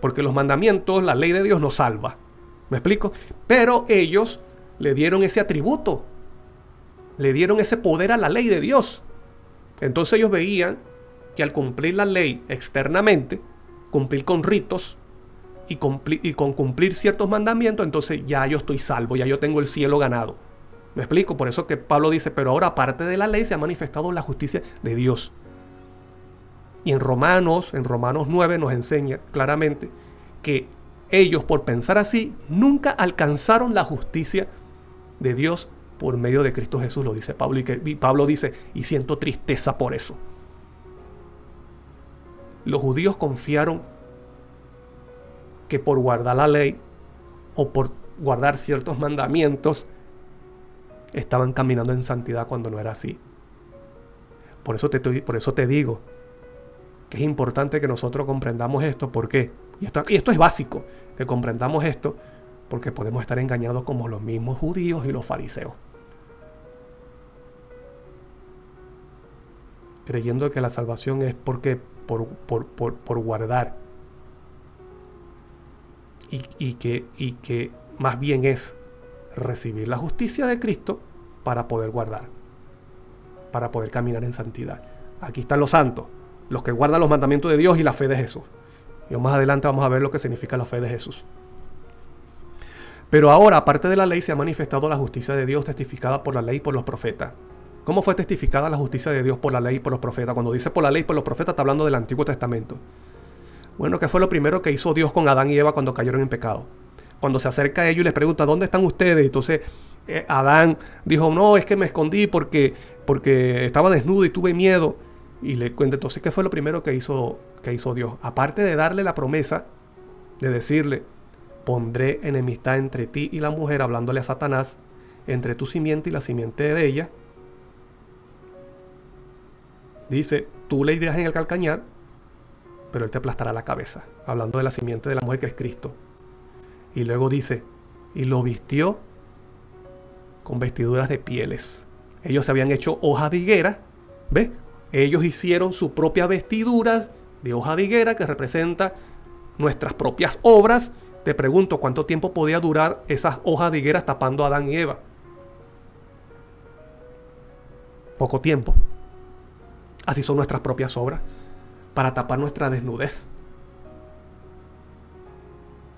Porque los mandamientos, la ley de Dios nos salva. ¿Me explico? Pero ellos le dieron ese atributo. Le dieron ese poder a la ley de Dios. Entonces ellos veían que al cumplir la ley externamente, cumplir con ritos y con cumplir ciertos mandamientos, entonces ya yo estoy salvo, ya yo tengo el cielo ganado. ¿Me explico? Por eso que Pablo dice, pero ahora aparte de la ley se ha manifestado la justicia de Dios. Y en Romanos 9 nos enseña claramente que ellos, por pensar así, nunca alcanzaron la justicia de Dios por medio de Cristo Jesús, lo dice Pablo. Y Pablo dice, y siento tristeza por eso. Los judíos confiaron que por guardar la ley o por guardar ciertos mandamientos estaban caminando en santidad cuando no era así. Por eso te digo que es importante que nosotros comprendamos esto. ¿Por qué? Y esto es básico, que comprendamos esto, porque podemos estar engañados como los mismos judíos y los fariseos, creyendo que la salvación es por guardar y que más bien es recibir la justicia de Cristo para poder guardar, para poder caminar en santidad. Aquí están los santos, los que guardan los mandamientos de Dios y la fe de Jesús. Y más adelante vamos a ver lo que significa la fe de Jesús. Pero ahora, aparte de la ley, se ha manifestado la justicia de Dios testificada por la ley y por los profetas. ¿Cómo fue testificada la justicia de Dios por la ley y por los profetas? Cuando dice por la ley y por los profetas, está hablando del Antiguo Testamento. Bueno, ¿qué fue lo primero que hizo Dios con Adán y Eva cuando cayeron en pecado? Cuando se acerca a ellos y les pregunta, ¿dónde están ustedes? Entonces Adán dijo, no, es que me escondí porque estaba desnudo y tuve miedo. Y le cuenta, entonces, ¿qué fue lo primero que hizo Dios? Aparte de darle la promesa, de decirle, pondré enemistad entre ti y la mujer, hablándole a Satanás, entre tu simiente y la simiente de ella. Dice, tú le irás en el calcañar, pero él te aplastará la cabeza, hablando de la simiente de la mujer que es Cristo. Y luego dice, y lo vistió con vestiduras de pieles. Ellos se habían hecho hoja de higuera, ¿ves? Ellos hicieron sus propias vestiduras de hoja de higuera que representa nuestras propias obras. Te pregunto, ¿cuánto tiempo podía durar esas hojas de higuera tapando a Adán y Eva? Poco tiempo. Así son nuestras propias obras, para tapar nuestra desnudez.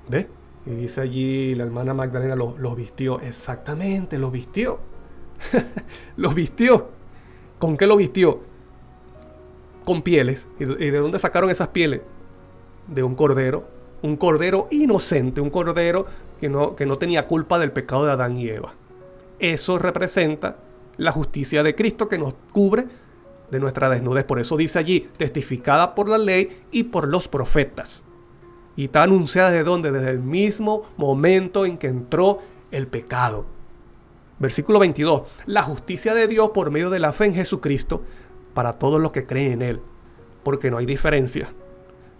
¿Ves? Y dice allí la hermana Magdalena, los vistió. Exactamente, los vistió. Los vistió. ¿Con qué lo vistió? Con pieles. ¿Y de dónde sacaron esas pieles? De un cordero. Un cordero inocente. Un cordero que no tenía culpa del pecado de Adán y Eva. Eso representa la justicia de Cristo que nos cubre de nuestra desnudez. Por eso dice allí, testificada por la ley y por los profetas. Y está anunciada ¿desde dónde? Desde el mismo momento en que entró el pecado. Versículo 22. La justicia de Dios por medio de la fe en Jesucristo para todos los que creen en Él. Porque no hay diferencia.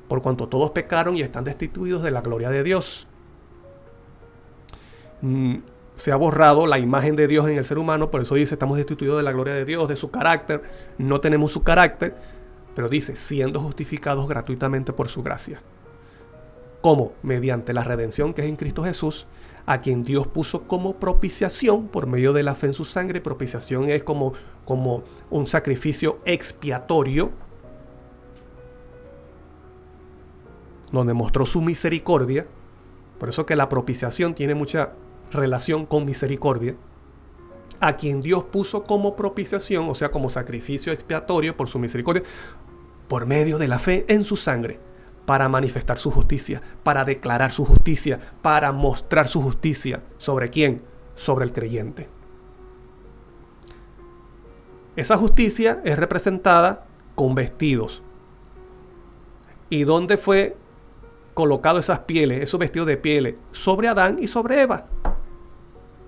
Por cuanto todos pecaron y están destituidos de la gloria de Dios. Se ha borrado la imagen de Dios en el ser humano. Por eso dice, estamos destituidos de la gloria de Dios, de su carácter. No tenemos su carácter. Pero dice, siendo justificados gratuitamente por su gracia. ¿Cómo? Mediante la redención que es en Cristo Jesús, a quien Dios puso como propiciación por medio de la fe en su sangre. Propiciación es como un sacrificio expiatorio, donde mostró su misericordia. Por eso que la propiciación tiene mucha relación con misericordia. A quien Dios puso como propiciación, o sea, como sacrificio expiatorio por su misericordia, por medio de la fe en su sangre, para manifestar su justicia, para declarar su justicia, para mostrar su justicia. ¿Sobre quién? Sobre el creyente. Esa justicia es representada con vestidos. ¿Y dónde fue colocado esas pieles, esos vestidos de pieles? Sobre Adán y sobre Eva.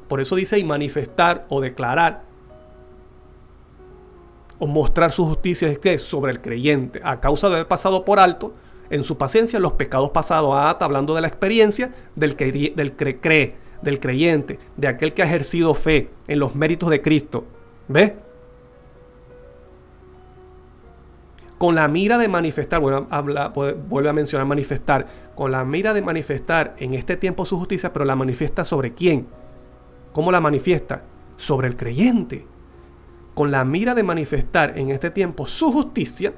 Por eso dice y manifestar o declarar o mostrar su justicia es que sobre el creyente, a causa de haber pasado por alto en su paciencia los pecados pasados. Está hablando de la experiencia del que cree, del creyente, de aquel que ha ejercido fe en los méritos de Cristo. ¿Ves? Con la mira de manifestar, vuelve a mencionar manifestar, con la mira de manifestar en este tiempo su justicia, pero la manifiesta ¿sobre quién? ¿Cómo la manifiesta? Sobre el creyente. Con la mira de manifestar en este tiempo su justicia,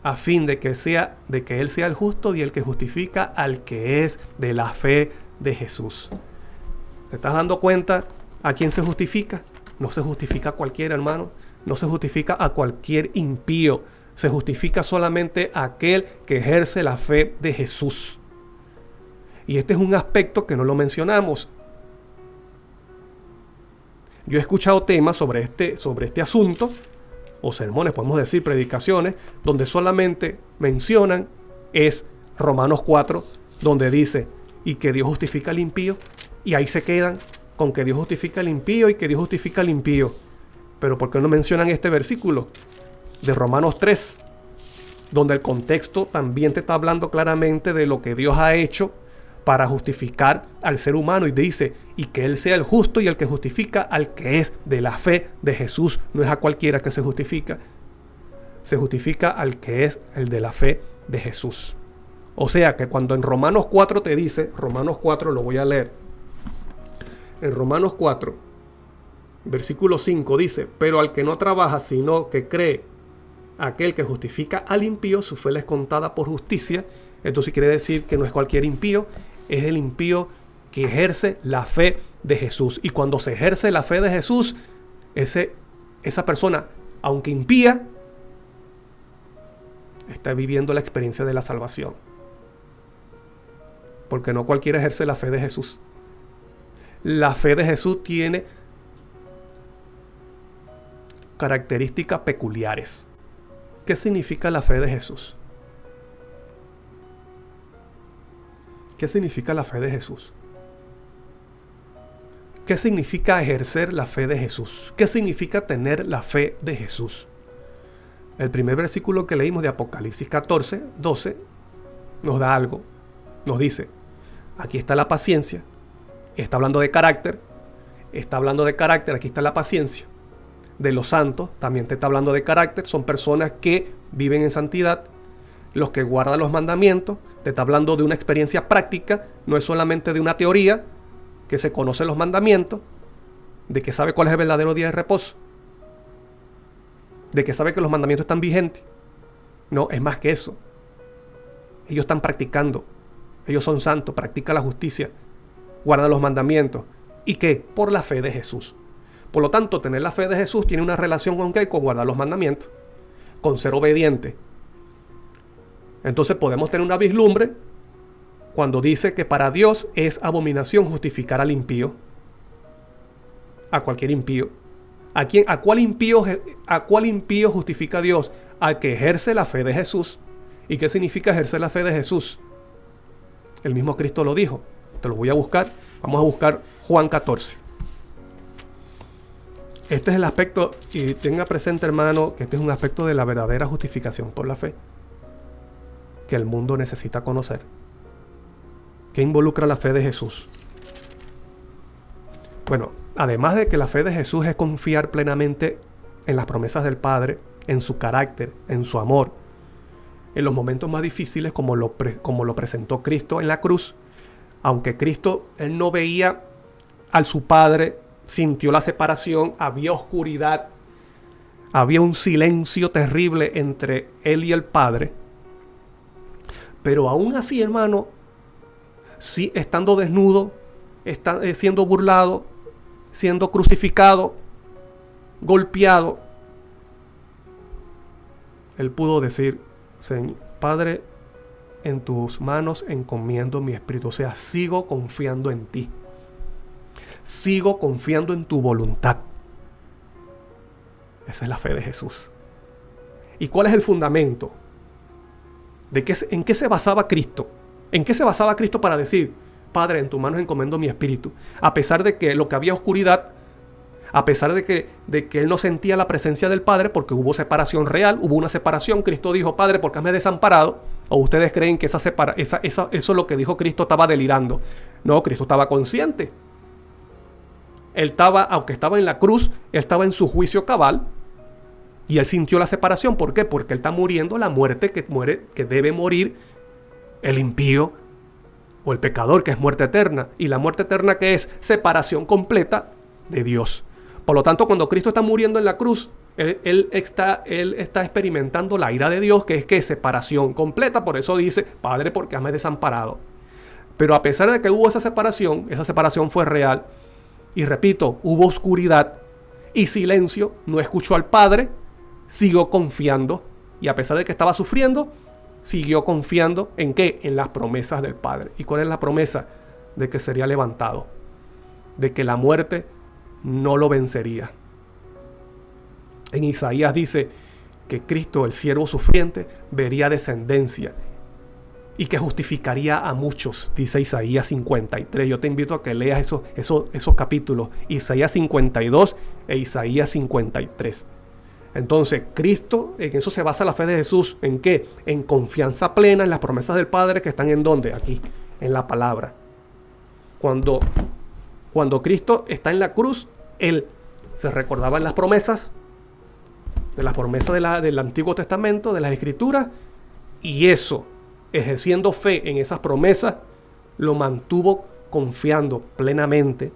a fin de que Él sea el justo y el que justifica al que es de la fe de Jesús. ¿Te estás dando cuenta a quién se justifica? No se justifica a cualquiera, hermano. No se justifica a cualquier impío. Se justifica solamente a aquel que ejerce la fe de Jesús. Y este es un aspecto que no lo mencionamos. Yo he escuchado temas sobre este asunto, o sermones, podemos decir, predicaciones, donde solamente mencionan es Romanos 4, donde dice, y que Dios justifica al impío, y ahí se quedan con que Dios justifica al impío y que Dios justifica al impío. Pero ¿por qué no mencionan este versículo de Romanos 3, donde el contexto también te está hablando claramente de lo que Dios ha hecho para justificar al ser humano? Y dice, y que Él sea el justo y el que justifica al que es de la fe de Jesús. No es a cualquiera que se justifica. Se justifica al que es el de la fe de Jesús. O sea que cuando en Romanos 4 te dice, Romanos 4 lo voy a leer, en Romanos 4, versículo 5 dice, pero al que no trabaja, sino que cree, aquel que justifica al impío, su fe le es contada por justicia. Entonces quiere decir que no es cualquier impío, es el impío que ejerce la fe de Jesús. Y cuando se ejerce la fe de Jesús, esa persona, aunque impía, está viviendo la experiencia de la salvación. Porque no cualquiera ejerce la fe de Jesús. La fe de Jesús tiene características peculiares. ¿Qué significa la fe de Jesús? ¿Qué significa la fe de Jesús? ¿Qué significa ejercer la fe de Jesús? ¿Qué significa tener la fe de Jesús? El primer versículo que leímos de Apocalipsis 14, 12, nos da algo. Nos dice, aquí está la paciencia. Está hablando de carácter. Aquí está la paciencia de los santos. También te está hablando de carácter. Son personas que viven en santidad. Los que guardan los mandamientos. Te está hablando de una experiencia práctica. No es solamente de una teoría. Que se conocen los mandamientos. De que sabe cuál es el verdadero día de reposo. De que sabe que los mandamientos están vigentes. No, es más que eso. Ellos están practicando. Ellos son santos, practican la justicia, guardan los mandamientos. ¿Y qué? Por la fe de Jesús. Por lo tanto, tener la fe de Jesús tiene una relación con qué? Con guardar los mandamientos, con ser obediente. Entonces podemos tener una vislumbre cuando dice que para Dios es abominación justificar al impío. A cualquier impío. ¿A cuál impío justifica Dios? Al que ejerce la fe de Jesús. ¿Y qué significa ejercer la fe de Jesús? El mismo Cristo lo dijo. Te lo voy a buscar. Vamos a buscar Juan 14. Este es el aspecto, y tenga presente, hermano, que este es un aspecto de la verdadera justificación por la fe que el mundo necesita conocer. ¿Qué involucra la fe de Jesús? Bueno, además de que la fe de Jesús es confiar plenamente en las promesas del Padre, en su carácter, en su amor, en los momentos más difíciles como lo presentó Cristo en la cruz. Aunque Cristo, Él no veía a su Padre, sintió la separación, había oscuridad, había un silencio terrible entre Él y el Padre. Pero aún así, hermano, sí, estando desnudo, siendo burlado, siendo crucificado, golpeado, Él pudo decir, Señor, Padre, en tus manos encomiendo mi espíritu. O sea, sigo confiando en ti. Sigo confiando en tu voluntad. Esa es la fe de Jesús. ¿Y cuál es el fundamento? ¿En qué se basaba Cristo? ¿En qué se basaba Cristo para decir, Padre, en tus manos encomiendo mi espíritu? A pesar de que lo que había oscuridad, a pesar de que Él no sentía la presencia del Padre, porque hubo separación real, hubo una separación. Cristo dijo, Padre, ¿por qué me has desamparado? ¿O ustedes creen que eso es lo que dijo Cristo, estaba delirando? No, Cristo estaba consciente. Él estaba, aunque estaba en la cruz, Él estaba en su juicio cabal. Y Él sintió la separación. ¿Por qué? Porque Él está muriendo la muerte que debe morir el impío o el pecador, que es muerte eterna. Y la muerte eterna, que es separación completa de Dios. Por lo tanto, cuando Cristo está muriendo en la cruz, Él está experimentando la ira de Dios, que es separación completa. Por eso dice, Padre, ¿por qué me has desamparado? Pero a pesar de que hubo esa separación fue real. Y repito, hubo oscuridad y silencio, no escuchó al Padre, siguió confiando. Y a pesar de que estaba sufriendo, siguió confiando ¿en qué? En las promesas del Padre. ¿Y cuál es la promesa? De que sería levantado, de que la muerte no lo vencería. En Isaías dice que Cristo, el siervo sufriente, vería descendencia y que justificaría a muchos, dice Isaías 53. Yo te invito a que leas esos capítulos, Isaías 52 e Isaías 53. Entonces, Cristo, en eso se basa la fe de Jesús. ¿En qué? En confianza plena en las promesas del Padre, que están ¿en dónde? Aquí, en la palabra. Cuando Cristo está en la cruz, Él se recordaba en las promesas, del Antiguo Testamento, de las Escrituras, y eso ejerciendo fe en esas promesas, lo mantuvo confiando plenamente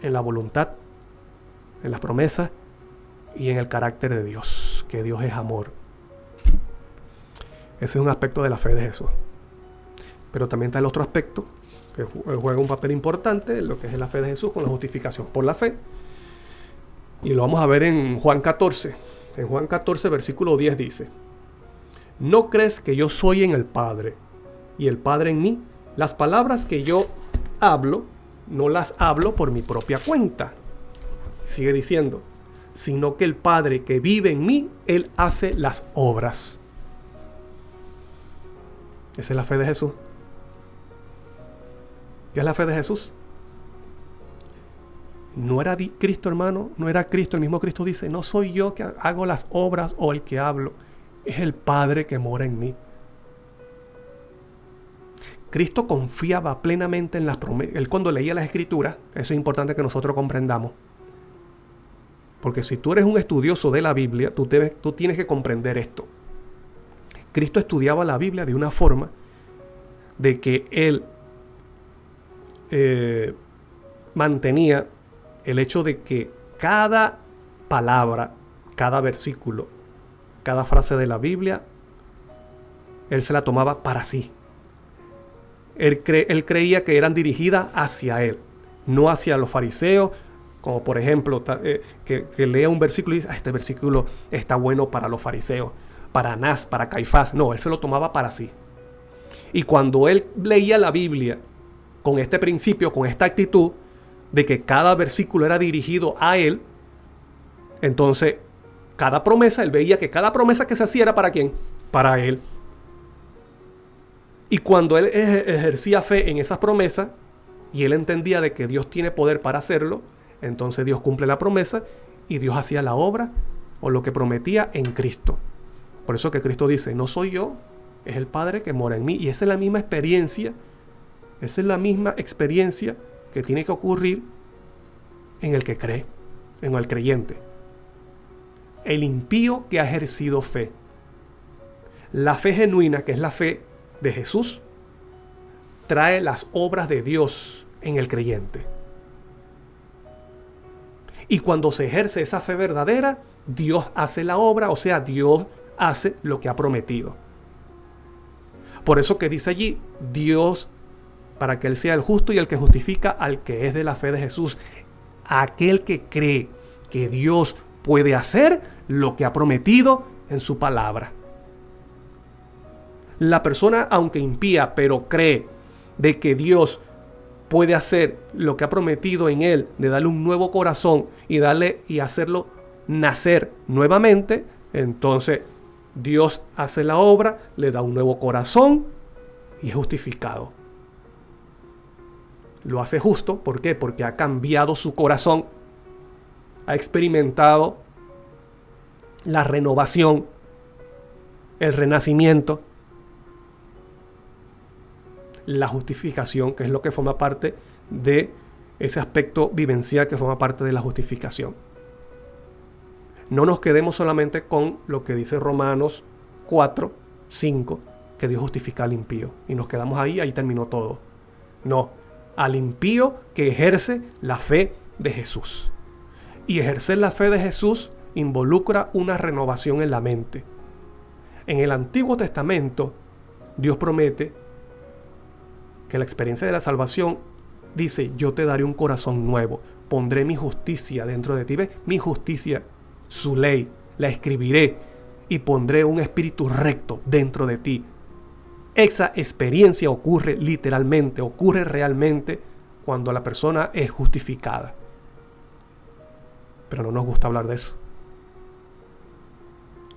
en la voluntad, en las promesas y en el carácter de Dios, que Dios es amor. Ese es un aspecto de la fe de Jesús. Pero también está el otro aspecto, que juega un papel importante en lo que es la fe de Jesús con la justificación por la fe. Y lo vamos a ver en Juan 14. En Juan 14, versículo 10 dice: ¿No crees que yo soy en el Padre y el Padre en mí? Las palabras que yo hablo, no las hablo por mi propia cuenta. Sigue diciendo, sino que el Padre que vive en mí, Él hace las obras. Esa es la fe de Jesús. ¿Qué es la fe de Jesús? No era Cristo, hermano, no era Cristo. El mismo Cristo dice, no soy yo que hago las obras o el que hablo, es el Padre que mora en mí. Cristo confiaba plenamente en las promesas. Él cuando leía las Escrituras, eso es importante que nosotros comprendamos. Porque si tú eres un estudioso de la Biblia, tú tienes que comprender esto. Cristo estudiaba la Biblia de una forma de que Él mantenía el hecho de que cada palabra, cada versículo, cada frase de la Biblia, Él se la tomaba para sí. Él creía que eran dirigidas hacia Él, no hacia los fariseos, como por ejemplo, que lea un versículo y dice, este versículo está bueno para los fariseos, para Anás, para Caifás. No, Él se lo tomaba para sí. Y cuando Él leía la Biblia con este principio, con esta actitud de que cada versículo era dirigido a Él, entonces cada promesa, Él veía que cada promesa que se hacía era ¿para quién? Para Él. Y cuando Él ejercía fe en esas promesas y Él entendía de que Dios tiene poder para hacerlo, entonces Dios cumple la promesa y Dios hacía la obra o lo que prometía en Cristo. Por eso que Cristo dice, no soy yo, es el Padre que mora en mí. Y esa es la misma experiencia, que tiene que ocurrir en el que cree, en el creyente. El impío que ha ejercido fe. La fe genuina, que es la fe de Jesús, trae las obras de Dios en el creyente. Y cuando se ejerce esa fe verdadera, Dios hace la obra, o sea, Dios hace lo que ha prometido. Por eso que dice allí, Dios, para que Él sea el justo y el que justifica al que es de la fe de Jesús, aquel que cree que Dios puede hacer lo que ha prometido en su palabra. La persona, aunque impía, pero cree de que Dios puede hacer lo que ha prometido en él, de darle un nuevo corazón y hacerlo nacer nuevamente, entonces Dios hace la obra, le da un nuevo corazón y es justificado. Lo hace justo, ¿por qué? Porque ha cambiado su corazón, ha experimentado la renovación, el renacimiento, la justificación, que es lo que forma parte de ese aspecto vivencial que forma parte de la justificación. No nos quedemos solamente con lo que dice Romanos 4, 5, que Dios justifica al impío. Y nos quedamos ahí terminó todo. No, al impío que ejerce la fe de Jesús. Y ejercer la fe de Jesús involucra una renovación en la mente. En el Antiguo Testamento, Dios promete que la experiencia de la salvación dice, yo te daré un corazón nuevo, pondré mi justicia dentro de ti. ¿Ves? Mi justicia, su ley, la escribiré y pondré un espíritu recto dentro de ti. Esa experiencia ocurre literalmente, ocurre realmente cuando la persona es justificada. Pero no nos gusta hablar de eso.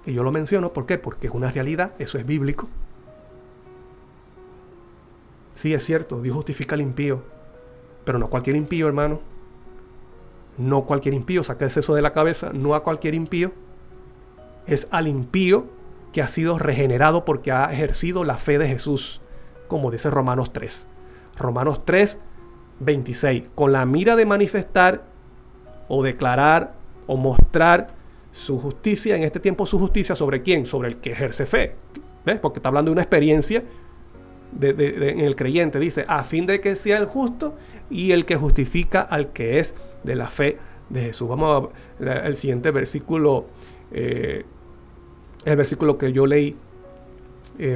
Y yo lo menciono, ¿por qué? Porque es una realidad, eso es bíblico. Sí, es cierto, Dios justifica al impío, pero no cualquier impío, hermano. No cualquier impío, sáquese eso de la cabeza, no a cualquier impío. Es al impío que ha sido regenerado porque ha ejercido la fe de Jesús, como dice Romanos 3. Romanos 3, 26. Con la mira de manifestar o declarar o mostrar su justicia, en este tiempo su justicia, ¿sobre quién? Sobre el que ejerce fe. ¿Ves? Porque está hablando de una experiencia en el creyente. Dice, a fin de que sea el justo y el que justifica al que es de la fe de Jesús. Vamos al siguiente versículo, el versículo que yo leí.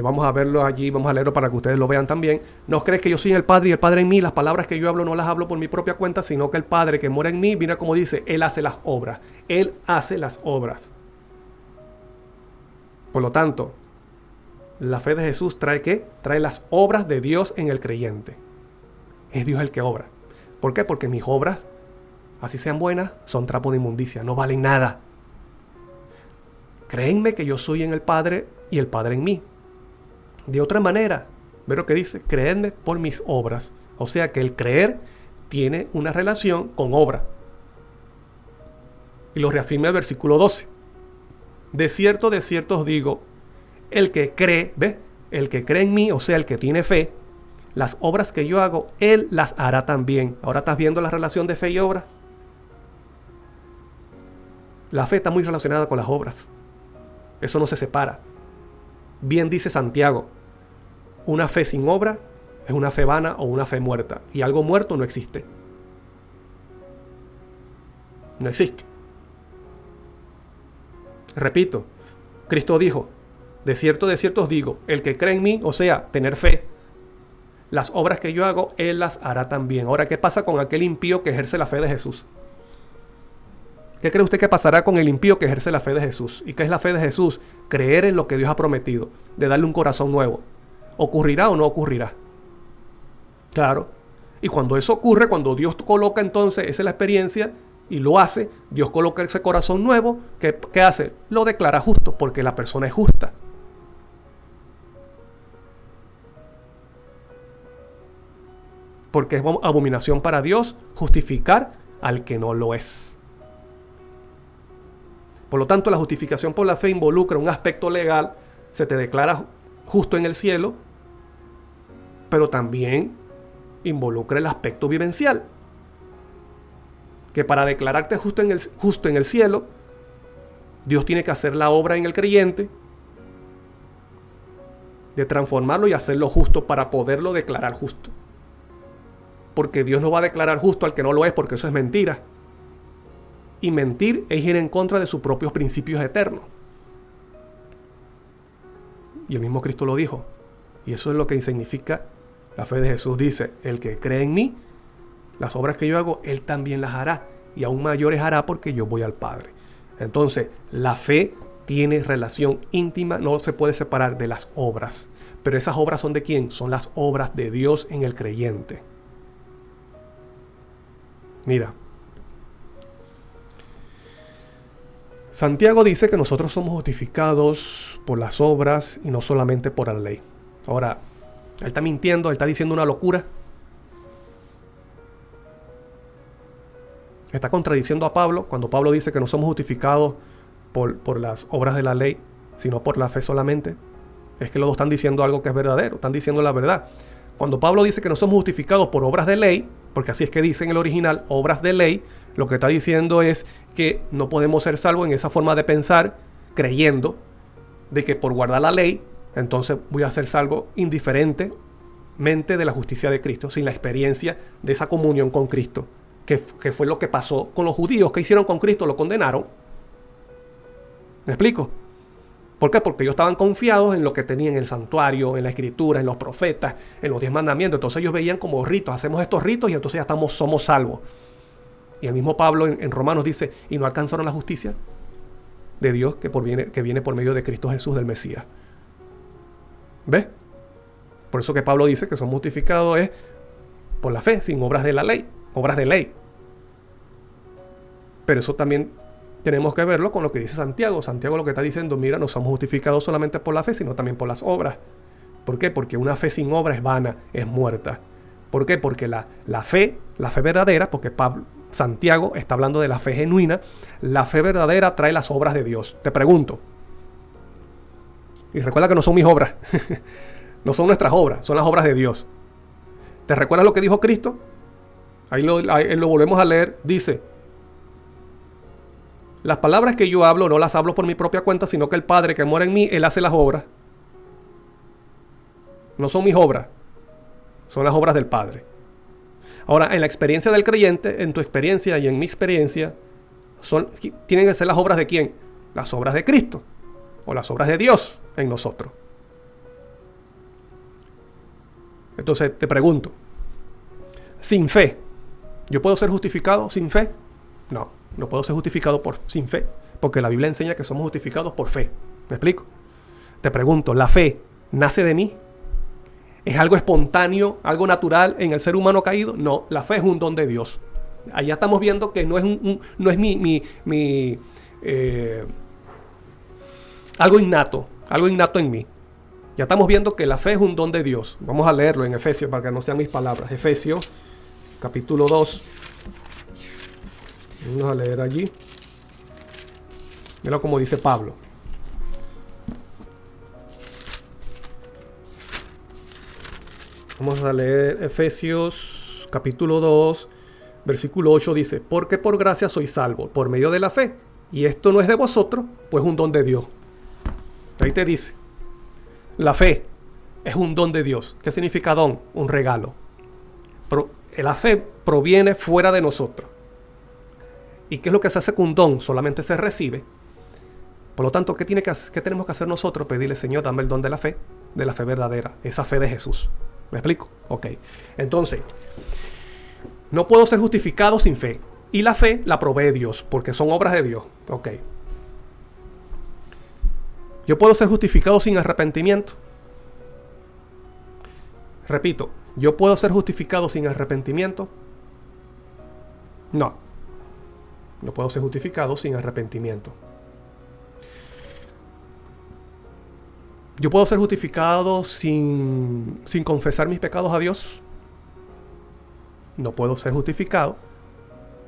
Vamos a verlo allí, vamos a leerlo para que ustedes lo vean también. No crees que yo soy el Padre y el Padre en mí. Las palabras que yo hablo no las hablo por mi propia cuenta, sino que el Padre que mora en mí, mira como dice, Él hace las obras. Él hace las obras. Por lo tanto, la fe de Jesús trae ¿qué? Trae las obras de Dios en el creyente. Es Dios el que obra. ¿Por qué? Porque mis obras, así sean buenas, son trapo de inmundicia, no valen nada. Créenme que yo soy en el Padre y el Padre en mí. De otra manera, ve lo que dice, creedme por mis obras. O sea que el creer tiene una relación con obra. Y lo reafirma el versículo 12. De cierto os digo, el que cree, ¿ve? El que cree en mí, o sea, el que tiene fe, las obras que yo hago, él las hará también. Ahora estás viendo la relación de fe y obra. La fe está muy relacionada con las obras. Eso no se separa. Bien dice Santiago, una fe sin obra es una fe vana o una fe muerta. Y algo muerto no existe. No existe. Repito, Cristo dijo, de cierto os digo, el que cree en mí, o sea, tener fe, las obras que yo hago, él las hará también. Ahora, ¿qué pasa con aquel impío que ejerce la fe de Jesús? ¿Qué cree usted que pasará con el impío que ejerce la fe de Jesús? ¿Y qué es la fe de Jesús? Creer en lo que Dios ha prometido, de darle un corazón nuevo. ¿Ocurrirá o no ocurrirá? Claro. Y cuando eso ocurre, cuando Dios coloca entonces, esa es la experiencia, y lo hace, Dios coloca ese corazón nuevo, ¿qué hace? Lo declara justo, porque la persona es justa. Porque es abominación para Dios justificar al que no lo es. Por lo tanto, la justificación por la fe involucra un aspecto legal, se te declara justo en el cielo, pero también involucra el aspecto vivencial. Que para declararte justo en el cielo, Dios tiene que hacer la obra en el creyente, de transformarlo y hacerlo justo para poderlo declarar justo. Porque Dios no va a declarar justo al que no lo es, porque eso es mentira. Y mentir es ir en contra de sus propios principios eternos. Y el mismo Cristo lo dijo. Y eso es lo que significa la fe de Jesús. Dice, el que cree en mí, las obras que yo hago, él también las hará. Y aún mayores hará porque yo voy al Padre. Entonces, la fe tiene relación íntima, no se puede separar de las obras. Pero esas obras son ¿de quién? Son las obras de Dios en el creyente. Mira. Santiago dice que nosotros somos justificados por las obras y no solamente por la ley. Ahora, él está mintiendo, él está diciendo una locura. Está contradiciendo a Pablo cuando Pablo dice que no somos justificados por las obras de la ley, sino por la fe solamente. Es que los dos están diciendo algo que es verdadero, están diciendo la verdad. Cuando Pablo dice que no somos justificados por obras de ley, porque así es que dice en el original, obras de ley, lo que está diciendo es que no podemos ser salvos en esa forma de pensar, creyendo de que por guardar la ley, entonces voy a ser salvo indiferentemente de la justicia de Cristo, sin la experiencia de esa comunión con Cristo, que fue lo que pasó con los judíos. ¿Qué hicieron con Cristo? Lo condenaron. ¿Me explico? ¿Por qué? Porque ellos estaban confiados en lo que tenían en el santuario, en la escritura, en los profetas, en los 10 mandamientos. Entonces ellos veían como ritos, hacemos estos ritos y entonces ya somos salvos. Y el mismo Pablo en Romanos dice, ¿y no alcanzaron la justicia de Dios que viene por medio de Cristo Jesús del Mesías? ¿Ves? Por eso que Pablo dice que somos justificados es por la fe, sin obras de la ley, obras de ley. Pero eso también tenemos que verlo con lo que dice Santiago. Santiago lo que está diciendo, mira, no somos justificados solamente por la fe, sino también por las obras. ¿Por qué? Porque una fe sin obra es vana, es muerta. ¿Por qué? Porque la fe verdadera, porque Santiago está hablando de la fe genuina, la fe verdadera trae las obras de Dios. Te pregunto, y recuerda que no son mis obras, no son nuestras obras, son las obras de Dios. ¿Te recuerdas lo que dijo Cristo? Ahí lo volvemos a leer, dice, las palabras que yo hablo no las hablo por mi propia cuenta, sino que el Padre que mora en mí, Él hace las obras. No son mis obras, son las obras del Padre. Ahora, en la experiencia del creyente, en tu experiencia y en mi experiencia, tienen que ser las obras de ¿quién? Las obras de Cristo o las obras de Dios en nosotros. Entonces te pregunto, sin fe, ¿yo puedo ser justificado sin fe? No, no puedo ser justificado sin fe, porque la Biblia enseña que somos justificados por fe. ¿Me explico? Te pregunto, ¿la fe nace de mí? ¿Es algo espontáneo, algo natural en el ser humano caído? No, la fe es un don de Dios. Allá estamos viendo que no es algo innato en mí. Ya estamos viendo que la fe es un don de Dios. Vamos a leerlo en Efesios para que no sean mis palabras. Efesios, capítulo 2. Vamos a leer allí. Mira cómo dice Pablo. Vamos a leer Efesios, capítulo 2, versículo 8. Dice, porque por gracia sois salvos, por medio de la fe. Y esto no es de vosotros, pues un don de Dios. Ahí te dice. La fe es un don de Dios. ¿Qué significa don? Un regalo. La fe proviene fuera de nosotros. ¿Y qué es lo que se hace con un don? Solamente se recibe. Por lo tanto, ¿qué tenemos que hacer nosotros? Pedirle, Señor, dame el don de la fe verdadera, esa fe de Jesús. ¿Me explico? Ok. Entonces, no puedo ser justificado sin fe. Y la fe la provee Dios, porque son obras de Dios. Ok. Yo puedo ser justificado sin arrepentimiento. Repito, ¿yo puedo ser justificado sin arrepentimiento? No. No puedo ser justificado sin arrepentimiento. ¿Yo puedo ser justificado sin confesar mis pecados a Dios? No puedo ser justificado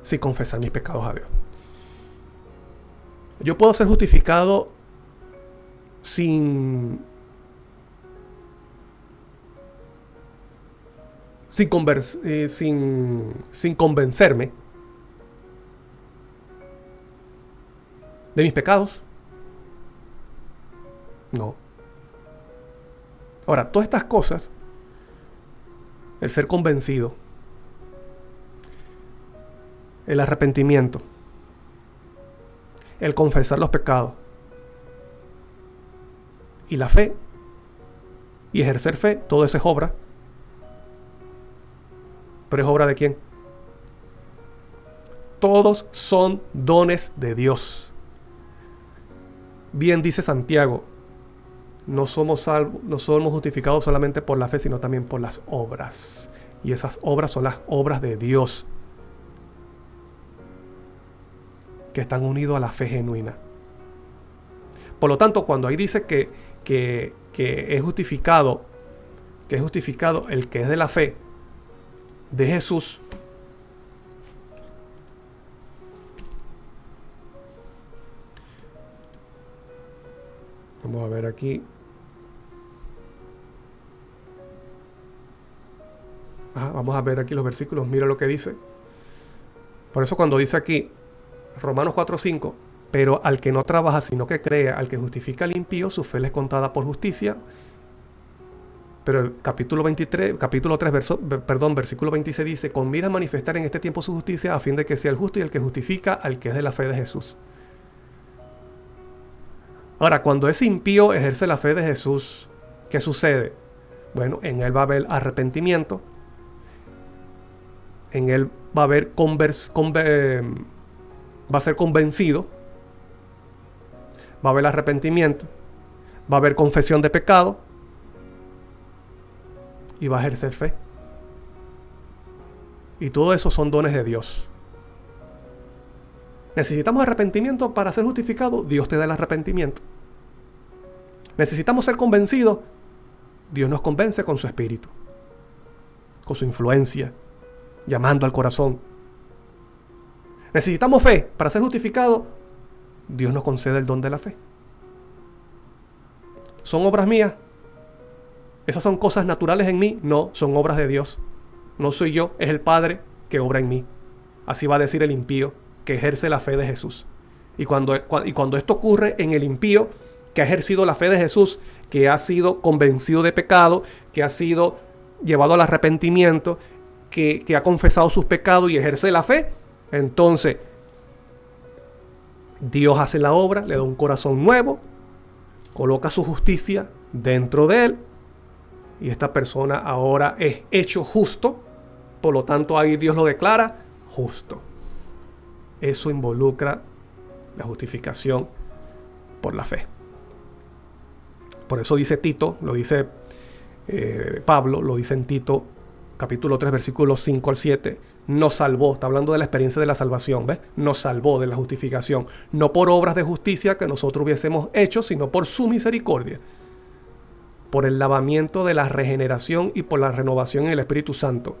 sin confesar mis pecados a Dios. ¿Yo puedo ser justificado sin convencerme de mis pecados? No. Ahora, todas estas cosas, el ser convencido, el arrepentimiento, el confesar los pecados y la fe y ejercer fe, todo eso es obra. ¿Pero es obra de quién? Todos son dones de Dios. Bien dice Santiago, no somos justificados solamente por la fe, sino también por las obras. Y esas obras son las obras de Dios, que están unidos a la fe genuina. Por lo tanto, cuando ahí dice que es justificado el que es de la fe de Jesús, vamos a ver aquí. Vamos a ver aquí los versículos. Mira lo que dice. Por eso cuando dice aquí Romanos 4:5, pero al que no trabaja sino que cree, al que justifica al impío, su fe le es contada por justicia. Pero el capítulo 3, versículo 26 dice, con mira a manifestar en este tiempo su justicia, a fin de que sea el justo y el que justifica al que es de la fe de Jesús. Ahora, cuando ese impío ejerce la fe de Jesús, ¿qué sucede? Bueno, en él va a haber arrepentimiento, en él va a haber va a ser convencido, va a haber arrepentimiento, va a haber confesión de pecado y va a ejercer fe. Y todo eso son dones de Dios. ¿Necesitamos arrepentimiento para ser justificados? Dios te da el arrepentimiento. ¿Necesitamos ser convencidos? Dios nos convence con su espíritu, con su influencia, llamando al corazón. ¿Necesitamos fe para ser justificados? Dios nos concede el don de la fe. ¿Son obras mías? ¿Esas son cosas naturales en mí? No, son obras de Dios. No soy yo, es el Padre que obra en mí. Así va a decir el impío, que ejerce la fe de Jesús. Y cuando esto ocurre en el impío, que ha ejercido la fe de Jesús, que ha sido convencido de pecado, que ha sido llevado al arrepentimiento, que ha confesado sus pecados y ejerce la fe, entonces Dios hace la obra, le da un corazón nuevo, coloca su justicia dentro de él y esta persona ahora es hecho justo, por lo tanto ahí Dios lo declara justo. Eso involucra la justificación por la fe. Por eso dice Tito, lo dice Pablo, lo dice en Tito capítulo 3 versículos 5 al 7, nos salvó, está hablando de la experiencia de la salvación, ¿ves? Nos salvó de la justificación, no por obras de justicia que nosotros hubiésemos hecho, sino por su misericordia, por el lavamiento de la regeneración y por la renovación en el Espíritu Santo.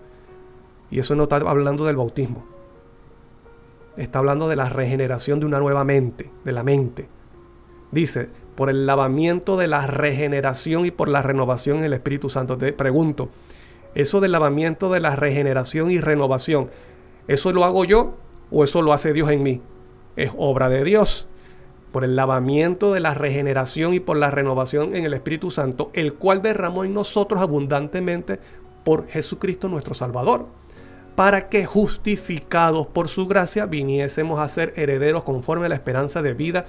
Y eso no está hablando del bautismo, está hablando de la regeneración de una nueva mente, de la mente. Dice, por el lavamiento de la regeneración y por la renovación en el Espíritu Santo. Te pregunto, eso del lavamiento de la regeneración y renovación, ¿eso lo hago yo o eso lo hace Dios en mí? Es obra de Dios. Por el lavamiento de la regeneración y por la renovación en el Espíritu Santo, el cual derramó en nosotros abundantemente por Jesucristo nuestro Salvador, para que justificados por su gracia viniésemos a ser herederos conforme a la esperanza de vida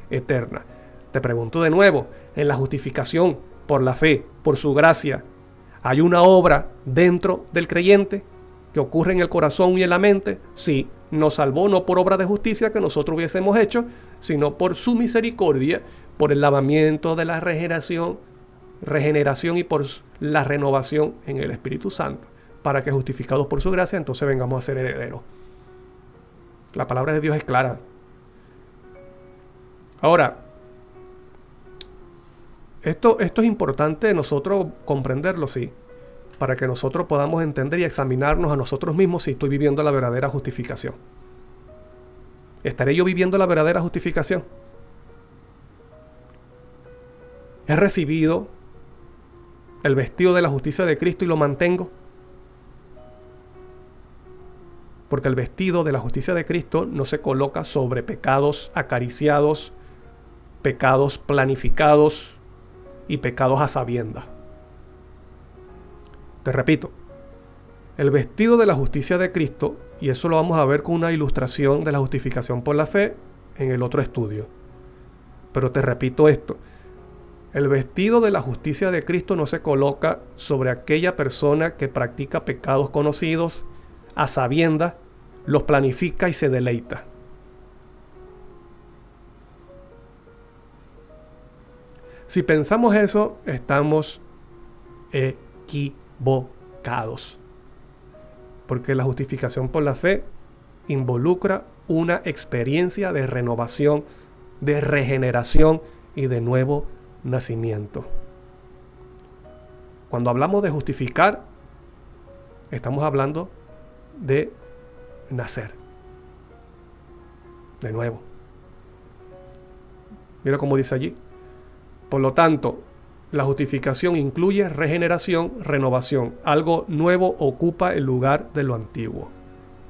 eterna. Te pregunto de nuevo, en la justificación por la fe, por su gracia, ¿hay una obra dentro del creyente que ocurre en el corazón y en la mente? Sí, nos salvó no por obra de justicia que nosotros hubiésemos hecho, sino por su misericordia, por el lavamiento de la regeneración y por la renovación en el Espíritu Santo, para que justificados por su gracia, entonces vengamos a ser herederos. La palabra de Dios es clara. Ahora, esto es importante nosotros comprenderlo, sí, para que nosotros podamos entender y examinarnos a nosotros mismos si estoy viviendo la verdadera justificación. ¿Estaré yo viviendo la verdadera justificación? ¿He recibido el vestido de la justicia de Cristo y lo mantengo? Porque el vestido de la justicia de Cristo no se coloca sobre pecados acariciados, pecados planificados y pecados a sabiendas. Te repito, el vestido de la justicia de Cristo, y eso lo vamos a ver con una ilustración de la justificación por la fe en el otro estudio. Pero te repito esto, el vestido de la justicia de Cristo no se coloca sobre aquella persona que practica pecados conocidos a sabiendas, los planifica y se deleita. Si pensamos eso, estamos equivocados. Porque la justificación por la fe involucra una experiencia de renovación, de regeneración y de nuevo nacimiento. Cuando hablamos de justificar, estamos hablando de nacer de nuevo. Mira cómo dice allí. Por lo tanto, la justificación incluye regeneración, renovación. Algo nuevo ocupa el lugar de lo antiguo.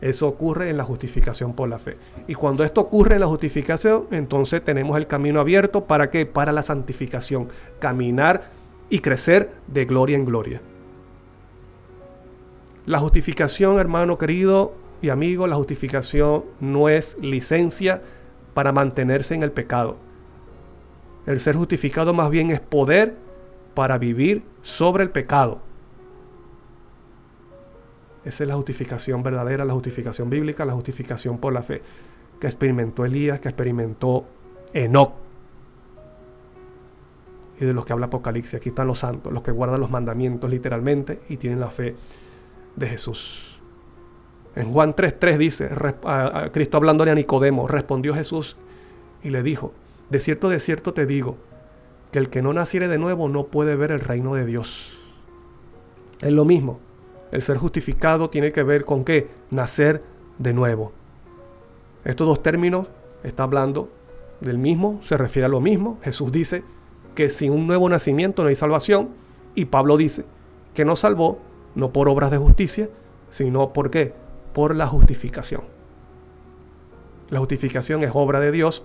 Eso ocurre en la justificación por la fe. Y cuando esto ocurre en la justificación, entonces tenemos el camino abierto. ¿Para qué? Para la santificación. Caminar y crecer de gloria en gloria. La justificación, hermano querido y amigo, la justificación no es licencia para mantenerse en el pecado. El ser justificado más bien es poder para vivir sobre el pecado. Esa es la justificación verdadera, la justificación bíblica, la justificación por la fe, que experimentó Elías, que experimentó Enoc. Y de los que habla Apocalipsis. Aquí están los santos, los que guardan los mandamientos literalmente y tienen la fe de Jesús. En Juan 3:3 dice, Cristo hablándole a Nicodemo, respondió Jesús y le dijo, de cierto te digo, que el que no naciere de nuevo no puede ver el reino de Dios. Es lo mismo. El ser justificado tiene que ver con ¿qué? Nacer de nuevo. Estos dos términos está hablando del mismo, se refiere a lo mismo. Jesús dice que sin un nuevo nacimiento no hay salvación. Y Pablo dice que nos salvó no por obras de justicia, sino ¿por qué? Por la justificación. La justificación es obra de Dios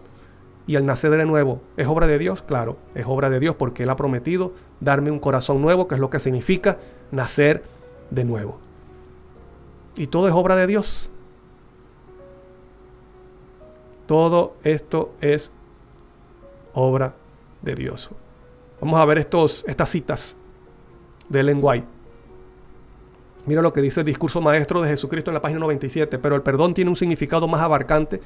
Y el nacer de nuevo, ¿es obra de Dios? Claro, es obra de Dios porque Él ha prometido darme un corazón nuevo, que es lo que significa nacer de nuevo. Y todo es obra de Dios. Todo esto es obra de Dios. Vamos a ver estas citas de Ellen White. Mira lo que dice el discurso maestro de Jesucristo en la página 97. Pero el perdón tiene un significado más abarcante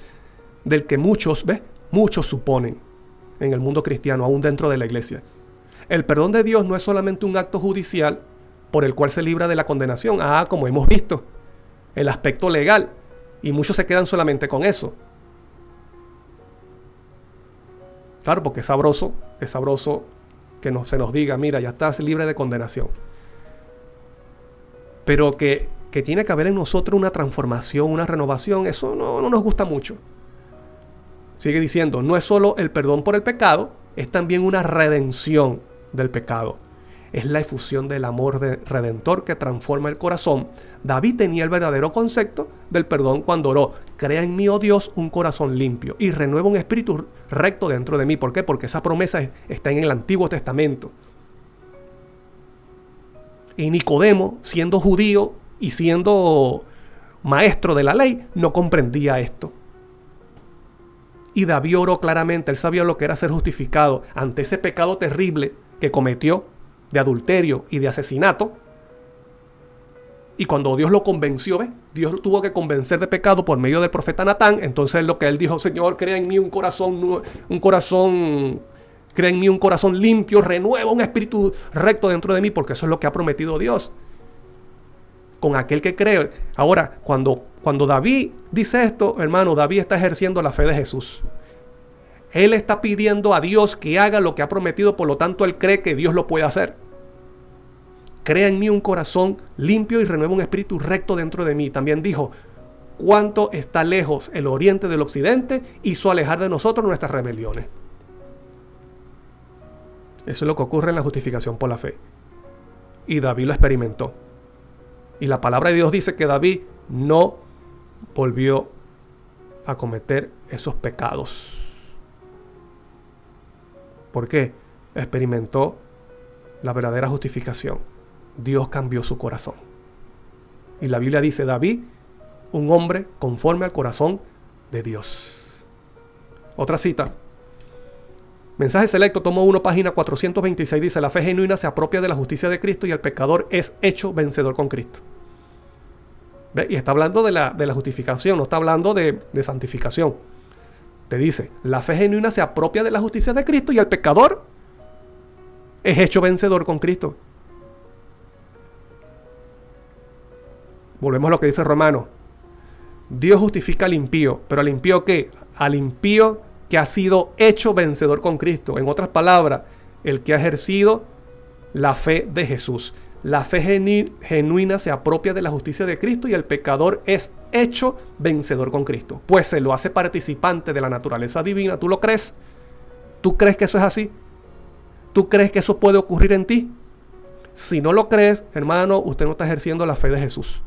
del que muchos suponen en el mundo cristiano, aún dentro de la iglesia. El perdón de Dios no es solamente un acto judicial por el cual se libra de la condenación. Como hemos visto, el aspecto legal. Y muchos se quedan solamente con eso. Claro, porque es sabroso que se nos diga, mira, ya estás libre de condenación. Pero que tiene que haber en nosotros una transformación, una renovación, eso no nos gusta mucho. Sigue diciendo, no es solo el perdón por el pecado, es también una redención del pecado. Es la efusión del amor redentor que transforma el corazón. David tenía el verdadero concepto del perdón cuando oró, crea en mí, oh Dios, un corazón limpio y renueva un espíritu recto dentro de mí. ¿Por qué? Porque esa promesa está en el Antiguo Testamento. Y Nicodemo, siendo judío y siendo maestro de la ley, no comprendía esto. Y David oró claramente, él sabía lo que era ser justificado ante ese pecado terrible que cometió de adulterio y de asesinato. Y cuando Dios lo convenció, Dios lo tuvo que convencer de pecado por medio del profeta Natán. Entonces lo que él dijo, Señor, crea en mí un corazón limpio, renueva un espíritu recto dentro de mí, porque eso es lo que ha prometido Dios con aquel que cree. Ahora, cuando David dice esto, hermano, David está ejerciendo la fe de Jesús. Él está pidiendo a Dios que haga lo que ha prometido, por lo tanto él cree que Dios lo puede hacer. Crea en mí un corazón limpio y renueva un espíritu recto dentro de mí. También dijo, cuánto está lejos el oriente del occidente, hizo alejar de nosotros nuestras rebeliones. Eso es lo que ocurre en la justificación por la fe. Y David lo experimentó. Y la palabra de Dios dice que David no volvió a cometer esos pecados. ¿Por qué? Experimentó la verdadera justificación. Dios cambió su corazón. Y la Biblia dice, David, un hombre conforme al corazón de Dios. Otra cita. Mensaje selecto, tomo 1, página 426, dice, la fe genuina se apropia de la justicia de Cristo y el pecador es hecho vencedor con Cristo. ¿Ve? Y está hablando de la justificación, no está hablando de santificación. Te dice, la fe genuina se apropia de la justicia de Cristo y el pecador es hecho vencedor con Cristo. Volvemos a lo que dice Romanos. Dios justifica al impío, pero ¿al impío qué? Al impío que ha sido hecho vencedor con Cristo. En otras palabras, el que ha ejercido la fe de Jesús. La fe genuina se apropia de la justicia de Cristo y el pecador es hecho vencedor con Cristo. Pues se lo hace participante de la naturaleza divina. ¿Tú lo crees? ¿Tú crees que eso es así? ¿Tú crees que eso puede ocurrir en ti? Si no lo crees, hermano, usted no está ejerciendo la fe de Jesús.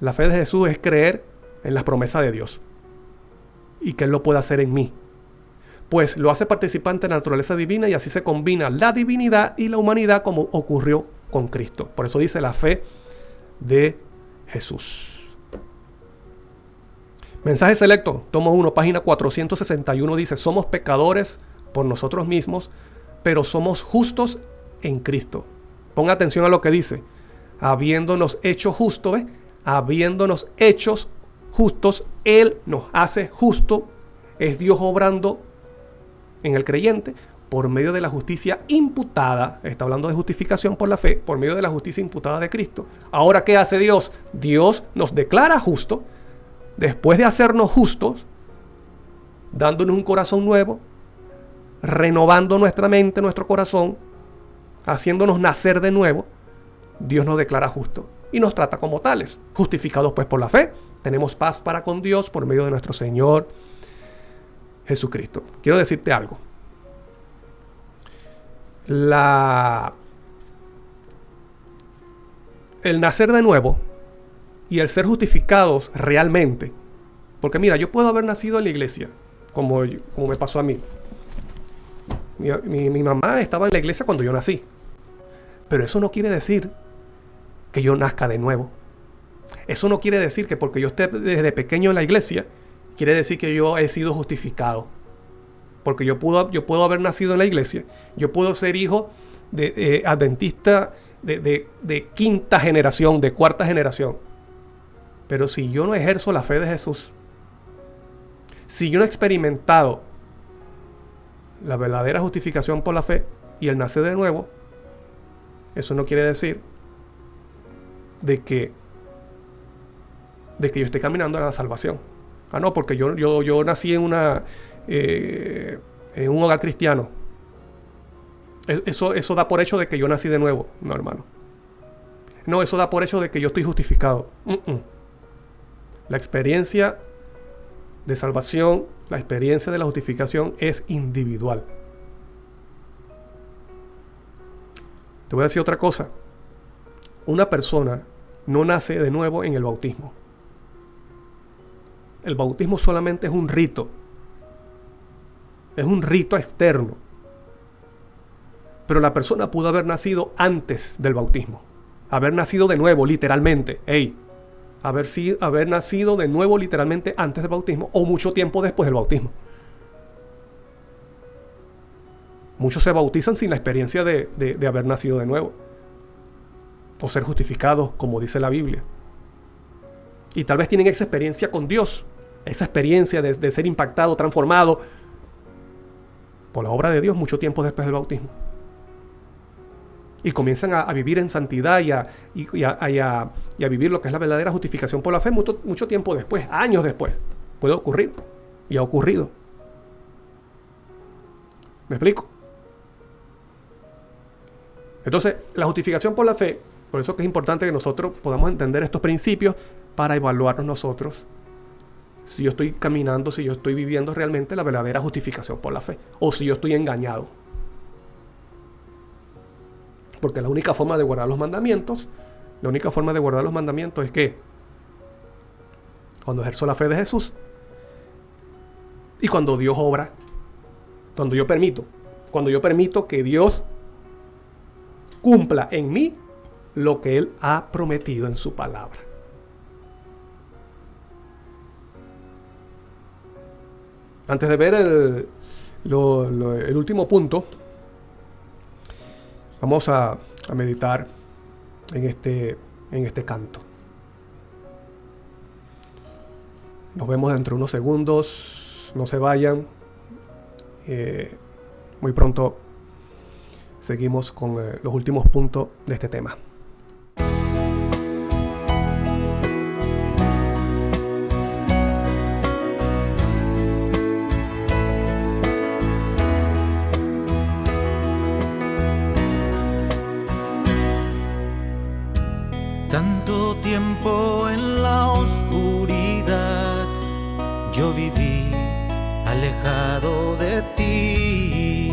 La fe de Jesús es creer en las promesas de Dios y que Él lo puede hacer en mí. Pues lo hace participante de la naturaleza divina y así se combina la divinidad y la humanidad como ocurrió con Cristo. Por eso dice la fe de Jesús. Mensaje selecto, tomo 1, página 461, dice, somos pecadores por nosotros mismos, pero somos justos en Cristo. Ponga atención a lo que dice. Habiéndonos hecho justos, ¿ves? Habiéndonos hechos justos, Él nos hace justo. Es Dios obrando en el creyente por medio de la justicia imputada. Está hablando de justificación por la fe, por medio de la justicia imputada de Cristo. Ahora, ¿qué hace Dios? Dios nos declara justo. Después de hacernos justos, dándonos un corazón nuevo, renovando nuestra mente, nuestro corazón, haciéndonos nacer de nuevo, Dios nos declara justos y nos trata como tales. Justificados pues por la fe, tenemos paz para con Dios por medio de nuestro Señor Jesucristo. Quiero decirte algo. El nacer de nuevo y el ser justificados realmente, porque mira, yo puedo haber nacido en la iglesia, como me pasó a mí. Mi mamá estaba en la iglesia cuando yo nací. Pero eso no quiere decir que yo nazca de nuevo. Eso no quiere decir que porque yo esté desde pequeño en la iglesia, quiere decir que yo he sido justificado. Porque yo puedo haber nacido en la iglesia. Yo puedo ser hijo de adventista de quinta generación, de cuarta generación. Pero si yo no ejerzo la fe de Jesús, si yo no he experimentado la verdadera justificación por la fe y el nacer de nuevo, eso no quiere decir de que yo esté caminando a la salvación. No, porque yo nací en un hogar cristiano. Eso da por hecho de que yo nací de nuevo. No, hermano. No, eso da por hecho de que yo estoy justificado. La experiencia de salvación, la experiencia de la justificación es individual. Te voy a decir otra cosa. Una persona no nace de nuevo en el bautismo. El bautismo solamente es un rito. Es un rito externo. Pero la persona pudo haber nacido antes del bautismo. Haber nacido de nuevo, literalmente. Haber nacido de nuevo, literalmente, antes del bautismo o mucho tiempo después del bautismo. Muchos se bautizan sin la experiencia de haber nacido de nuevo. O ser justificados, como dice la Biblia. Y tal vez tienen esa experiencia con Dios. Esa experiencia de ser impactado, transformado por la obra de Dios mucho tiempo después del bautismo. Y comienzan a vivir en santidad y a vivir lo que es la verdadera justificación por la fe mucho tiempo después, años después. Puede ocurrir. Y ha ocurrido. ¿Me explico? Entonces, la justificación por la fe, por eso que es importante que nosotros podamos entender estos principios para evaluarnos nosotros si yo estoy caminando, si yo estoy viviendo realmente la verdadera justificación por la fe, o si yo estoy engañado. Porque la única forma de guardar los mandamientos es que cuando ejerzo la fe de Jesús y cuando Dios obra, cuando yo permito que Dios cumpla en mí lo que Él ha prometido en su palabra. Antes de ver el último punto, vamos a meditar en este canto. Nos vemos dentro de unos segundos. No se vayan. Muy pronto seguimos con los últimos puntos de este tema. Tanto tiempo en la oscuridad yo viví alejado de ti,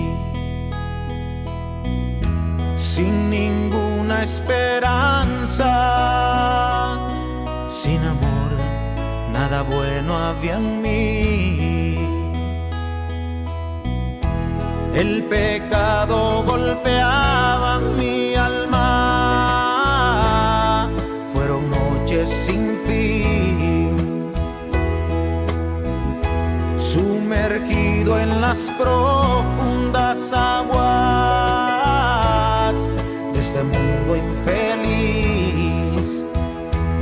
sin ninguna esperanza, sin amor, nada bueno había en mí. El pecado golpeaba mi alma, fueron noches sin fin, sumergido en las profundas aguas de este mundo infeliz.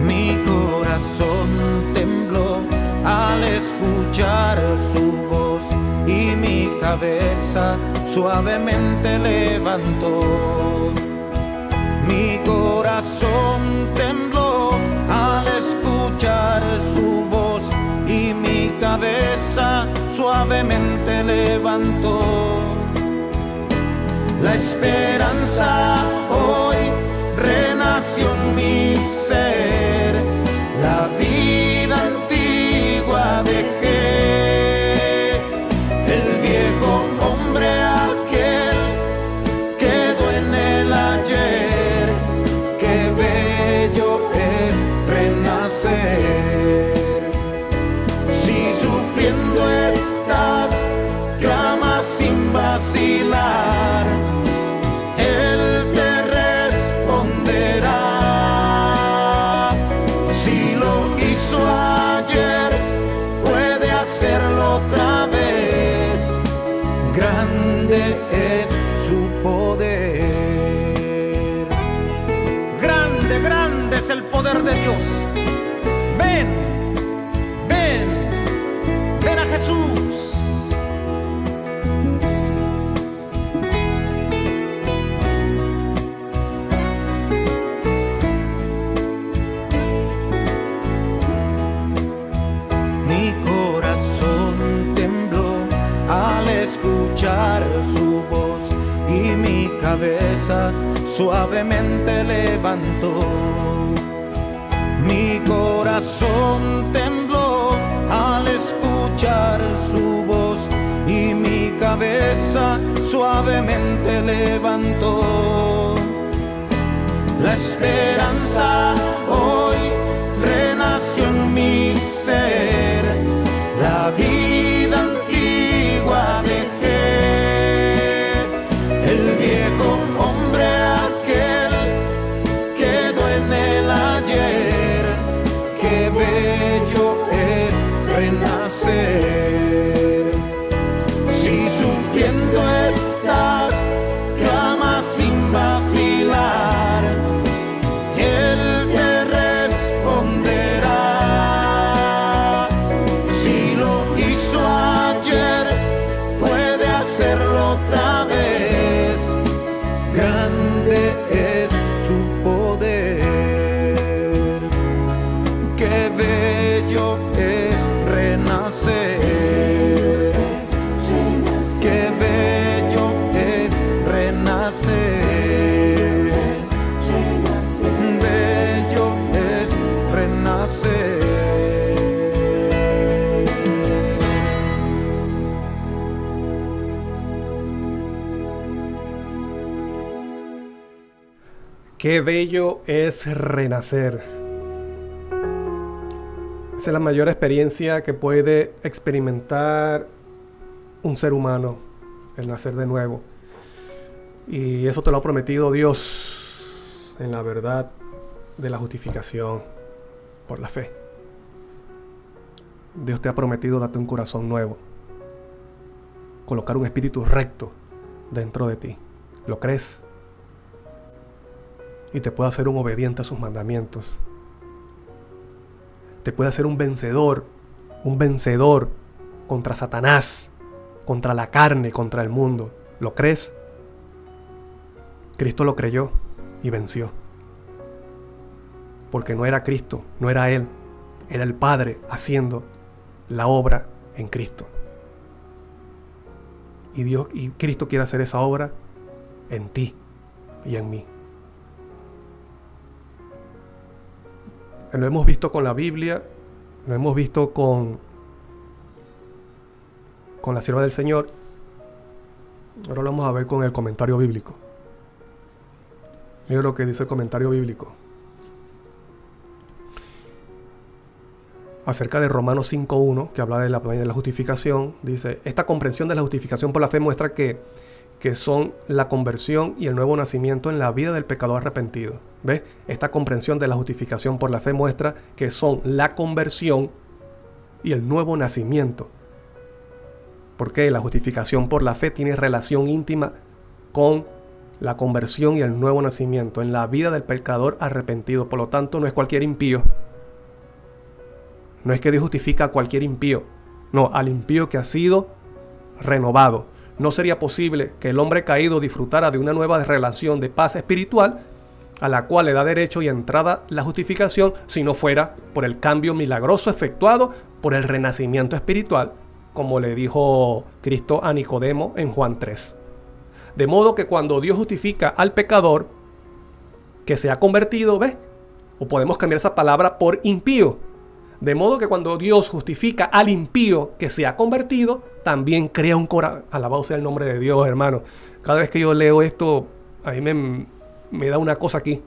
Mi corazón tembló al escuchar su voz y mi cabeza suavemente levantó. Mi corazón tembló al escuchar su voz y mi cabeza suavemente levantó. La esperanza hoy renació en mi ser, la vida antigua dejé, el viejo hombre aquel quedó en el ayer, qué bello es renacer. Si sufriendo está grande es su poder. Grande, grande es el poder de Dios. Ven, ven, ven a Jesús. Mi corazón tembló al escuchar su voz y mi cabeza suavemente levantó. Mi corazón tembló al escuchar su voz y mi cabeza suavemente levantó. La esperanza hoy renació en mi ser, la vida antigua dejé, el viejo hombre aquel quedó en el ayer, qué bello es renacer. Si sufriendo estás, clama sin vacilar, Él te responderá. Si lo hizo ayer, puede hacerlo otra vez. Grande es su poder. Qué bello es renacer. Qué bello es renacer. Bello es renacer. Qué bello es renacer. Esa es la mayor experiencia que puede experimentar un ser humano, el nacer de nuevo. Y eso te lo ha prometido Dios en la verdad de la justificación por la fe. Dios te ha prometido darte un corazón nuevo, colocar un espíritu recto dentro de ti. ¿Lo crees? Y te puede hacer un obediente a sus mandamientos. Te puede hacer un vencedor contra Satanás, contra la carne, contra el mundo. ¿Lo crees? Cristo lo creyó y venció. Porque no era Cristo, no era Él, era el Padre haciendo la obra en Cristo. Y Cristo quiere hacer esa obra en ti y en mí. Lo hemos visto con la Biblia, lo hemos visto con la sierva del Señor. Ahora lo vamos a ver con el comentario bíblico. Mira lo que dice el comentario bíblico acerca de Romanos 5.1, que habla de la justificación. Dice: esta comprensión de la justificación por la fe muestra que son la conversión y el nuevo nacimiento en la vida del pecador arrepentido. ¿Ves? Esta comprensión de la justificación por la fe muestra que son la conversión y el nuevo nacimiento. Porque la justificación por la fe tiene relación íntima con la conversión y el nuevo nacimiento en la vida del pecador arrepentido. Por lo tanto, no es cualquier impío. No es que Dios justifica a cualquier impío. No, al impío que ha sido renovado. No sería posible que el hombre caído disfrutara de una nueva relación de paz espiritual a la cual le da derecho y entrada la justificación si no fuera por el cambio milagroso efectuado por el renacimiento espiritual, como le dijo Cristo a Nicodemo en Juan 3. De modo que cuando Dios justifica al pecador que se ha convertido, ¿ves? O podemos cambiar esa palabra por impío. De modo que cuando Dios justifica al impío que se ha convertido, también crea un corazón. Alabado sea el nombre de Dios, hermano. Cada vez que yo leo esto, a mí me da una cosa aquí.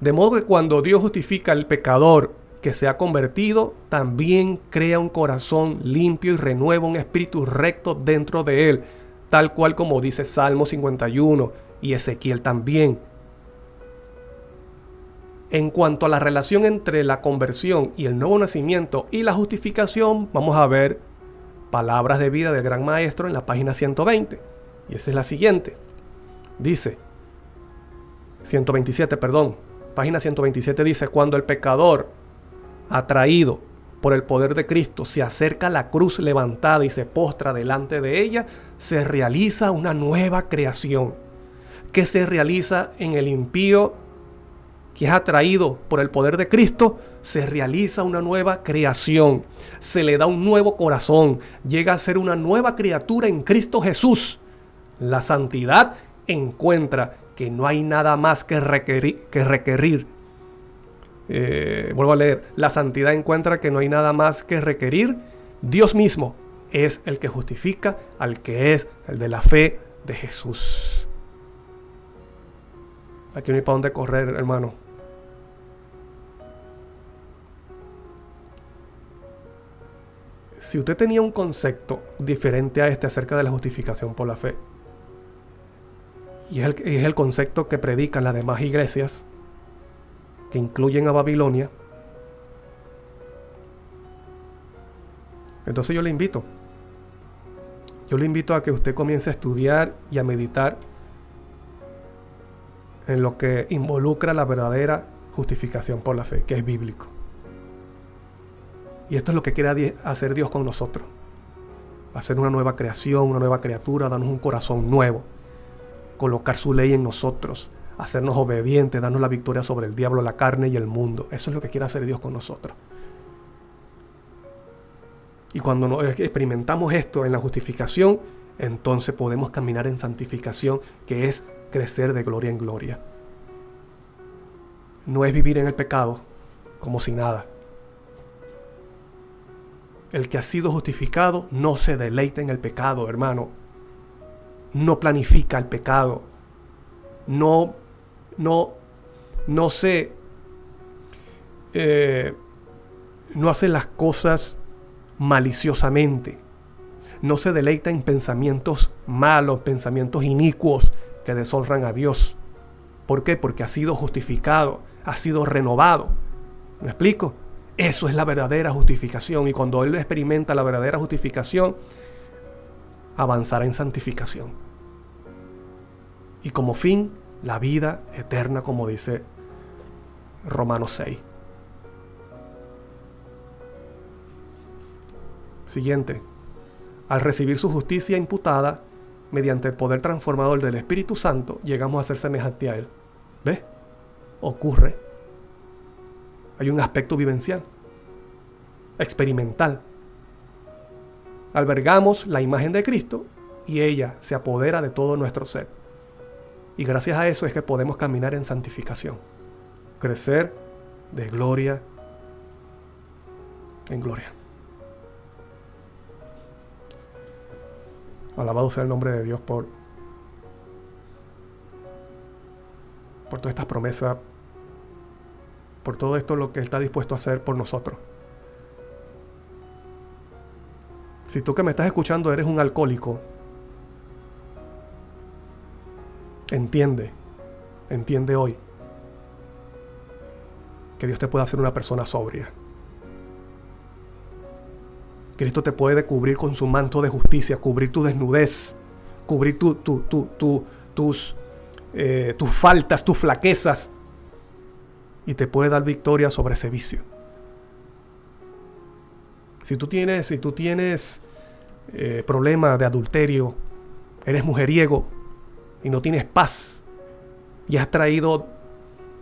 De modo que cuando Dios justifica al pecador que se ha convertido, también crea un corazón limpio y renueva un espíritu recto dentro de él, tal cual como dice Salmo 51 y Ezequiel también. En cuanto a la relación entre la conversión y el nuevo nacimiento y la justificación, vamos a ver Palabras de vida del Gran Maestro en la página 120. Y esa es la siguiente. Dice, 127, perdón. Página 127 dice, cuando el pecador, atraído por el poder de Cristo, se acerca a la cruz levantada y se postra delante de ella, se realiza una nueva creación. ¿Qué se realiza en el impío que es atraído por el poder de Cristo? Se realiza una nueva creación. Se le da un nuevo corazón. Llega a ser una nueva criatura en Cristo Jesús. La santidad encuentra que no hay nada más que requerir. Vuelvo a leer. La santidad encuentra que no hay nada más que requerir. Dios mismo es el que justifica al que es el de la fe de Jesús. Aquí no hay para dónde correr, hermano. Si usted tenía un concepto diferente a este acerca de la justificación por la fe, y es el concepto que predican las demás iglesias, que incluyen a Babilonia, entonces yo le invito a que usted comience a estudiar y a meditar en lo que involucra la verdadera justificación por la fe, que es bíblico. Y esto es lo que quiere hacer Dios con nosotros. Hacer una nueva creación, una nueva criatura, darnos un corazón nuevo, colocar su ley en nosotros, hacernos obedientes, darnos la victoria sobre el diablo, la carne y el mundo. Eso es lo que quiere hacer Dios con nosotros. Y cuando experimentamos esto en la justificación, entonces podemos caminar en santificación, que es crecer de gloria en gloria. No es vivir en el pecado como si nada. El que ha sido justificado no se deleita en el pecado, hermano. No planifica el pecado. No hace las cosas maliciosamente. No se deleita en pensamientos malos, pensamientos inicuos que deshonran a Dios. ¿Por qué? Porque ha sido justificado, ha sido renovado. ¿Me explico? Eso es la verdadera justificación. Y cuando él experimenta la verdadera justificación, avanzará en santificación. Y como fin, la vida eterna, como dice Romanos 6. Siguiente. Al recibir su justicia imputada, mediante el poder transformador del Espíritu Santo, llegamos a ser semejante a Él. ¿Ves? Ocurre. Hay un aspecto vivencial, experimental. Albergamos la imagen de Cristo y ella se apodera de todo nuestro ser. Y gracias a eso es que podemos caminar en santificación, crecer de gloria en gloria. Alabado sea el nombre de Dios por todas estas promesas, por todo esto lo que Él está dispuesto a hacer por nosotros. Si tú que me estás escuchando eres un alcohólico, entiende hoy que Dios te puede hacer una persona sobria. Cristo te puede cubrir con su manto de justicia, cubrir tu desnudez, cubrir tus faltas, tus flaquezas, y te puede dar victoria sobre ese vicio. Si tú tienes problemas de adulterio, eres mujeriego y no tienes paz y has traído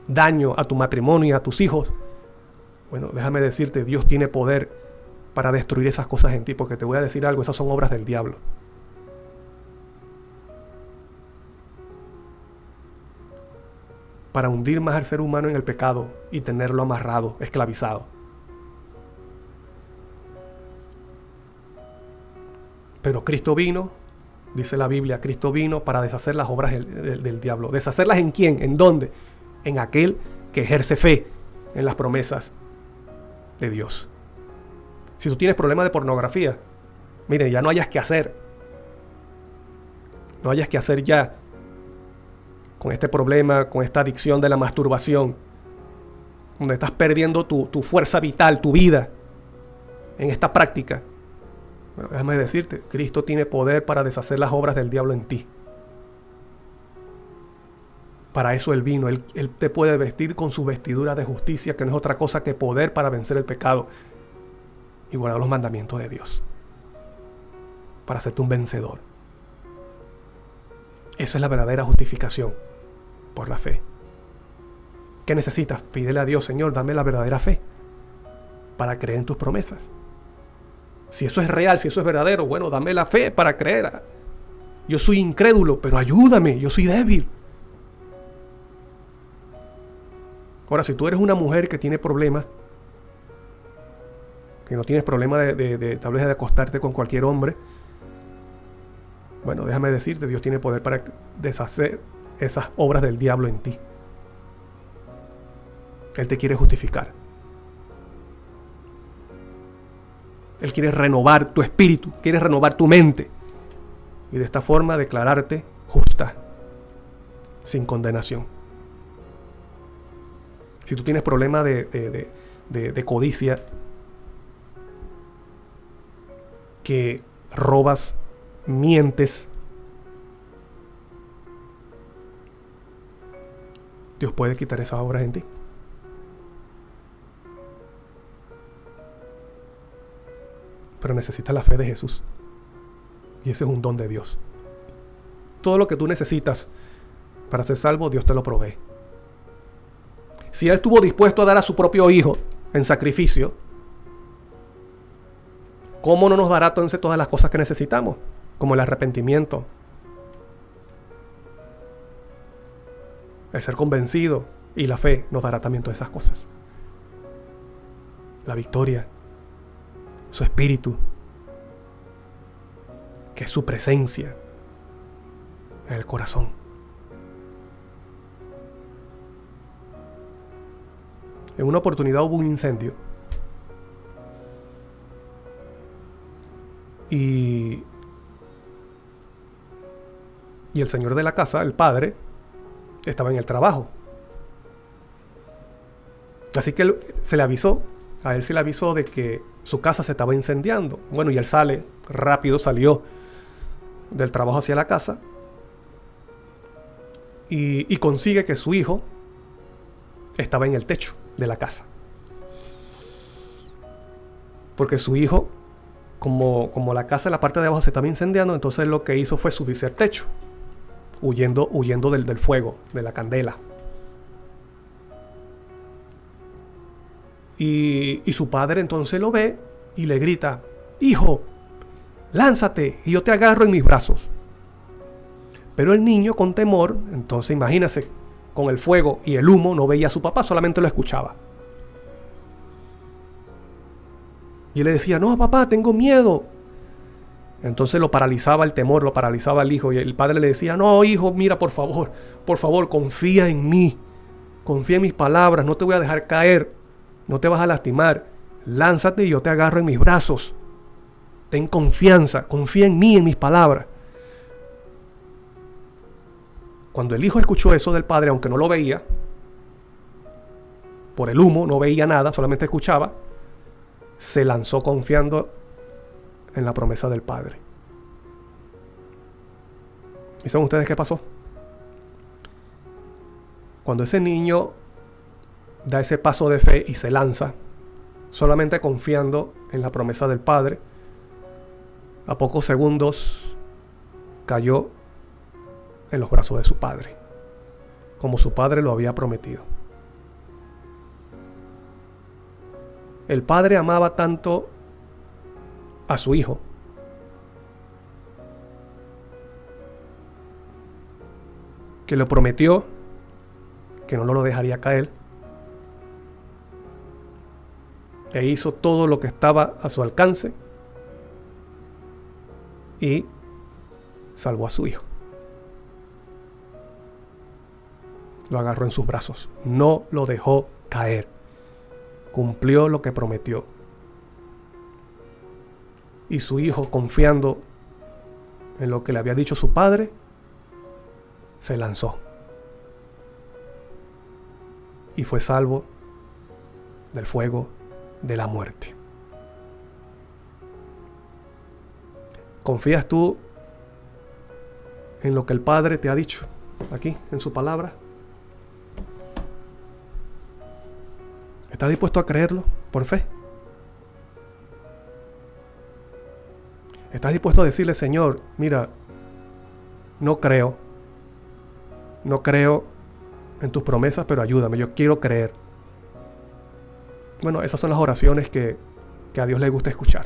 daño a tu matrimonio y a tus hijos, bueno, déjame decirte, Dios tiene poder para destruir esas cosas en ti, porque te voy a decir algo, esas son obras del diablo. Para hundir más al ser humano en el pecado y tenerlo amarrado, esclavizado. Pero Cristo vino, dice la Biblia, Cristo vino para deshacer las obras del diablo. ¿Deshacerlas en quién? ¿En dónde? En aquel que ejerce fe en las promesas de Dios. Si tú tienes problemas de pornografía, miren, ya no hayas que hacer. No hayas que hacer ya con este problema, con esta adicción de la masturbación, donde estás perdiendo tu fuerza vital, tu vida, en esta práctica. Bueno, déjame decirte, Cristo tiene poder para deshacer las obras del diablo en ti. Para eso Él vino. Él te puede vestir con su vestidura de justicia, que no es otra cosa que poder para vencer el pecado y guardar los mandamientos de Dios. Para hacerte un vencedor. Esa es la verdadera justificación por la fe. ¿Qué necesitas? Pídele a Dios, Señor, dame la verdadera fe para creer en tus promesas. Si eso es real, si eso es verdadero, bueno, dame la fe para creer. Yo soy incrédulo, pero ayúdame, yo soy débil. Ahora, si tú eres una mujer que tiene problemas, que no tienes problema tal vez de acostarte con cualquier hombre, bueno, déjame decirte, Dios tiene poder para deshacer esas obras del diablo en ti. Él te quiere justificar. Él quiere renovar tu espíritu, quiere renovar tu mente y de esta forma declararte justa, sin condenación. Si tú tienes problemas de codicia, que robas, mientes, Dios puede quitar esas obras en ti. Pero necesitas la fe de Jesús. Y ese es un don de Dios. Todo lo que tú necesitas para ser salvo, Dios te lo provee. Si Él estuvo dispuesto a dar a su propio Hijo en sacrificio, ¿cómo no nos dará entonces todas las cosas que necesitamos? Como el arrepentimiento, el ser convencido y la fe nos dará también todas esas cosas. La victoria, su espíritu, que es su presencia en el corazón. En una oportunidad hubo un incendio y el señor de la casa, el padre, estaba en el trabajo. Así que a él se le avisó de que su casa se estaba incendiando. Bueno, y él rápido salió del trabajo hacia la casa y consigue que su hijo estaba en el techo de la casa. Porque su hijo, como la casa en la parte de abajo se estaba incendiando, entonces lo que hizo fue subirse al techo, huyendo del fuego, de la candela. Y su padre entonces lo ve y le grita: hijo, lánzate y yo te agarro en mis brazos. Pero el niño, con temor, entonces imagínese, con el fuego y el humo, no veía a su papá, solamente lo escuchaba. Y él le decía: no, papá, tengo miedo. Entonces lo paralizaba el temor, lo paralizaba el hijo. Y el padre le decía: no, hijo, mira, por favor, confía en mí. Confía en mis palabras, no te voy a dejar caer. No te vas a lastimar. Lánzate y yo te agarro en mis brazos. Ten confianza, confía en mí, en mis palabras. Cuando el hijo escuchó eso del padre, aunque no lo veía, por el humo no veía nada, solamente escuchaba, se lanzó confiando en la promesa del padre. ¿Y saben ustedes qué pasó? Cuando ese niño da ese paso de fe y se lanza, solamente confiando en la promesa del padre, a pocos segundos cayó en los brazos de su padre, como su padre lo había prometido. El padre amaba tanto a su hijo que le prometió que no lo dejaría caer, e hizo todo lo que estaba a su alcance y salvó a su hijo. Lo agarró en sus brazos, no lo dejó caer, cumplió lo que prometió. Y su hijo, confiando en lo que le había dicho su padre, se lanzó y fue salvo del fuego de la muerte. ¿Confías tú en lo que el Padre te ha dicho aquí, en su palabra? ¿Estás dispuesto a creerlo por fe? ¿Estás dispuesto a decirle, Señor, mira, no creo en tus promesas, pero ayúdame, yo quiero creer? Bueno, esas son las oraciones que a Dios le gusta escuchar.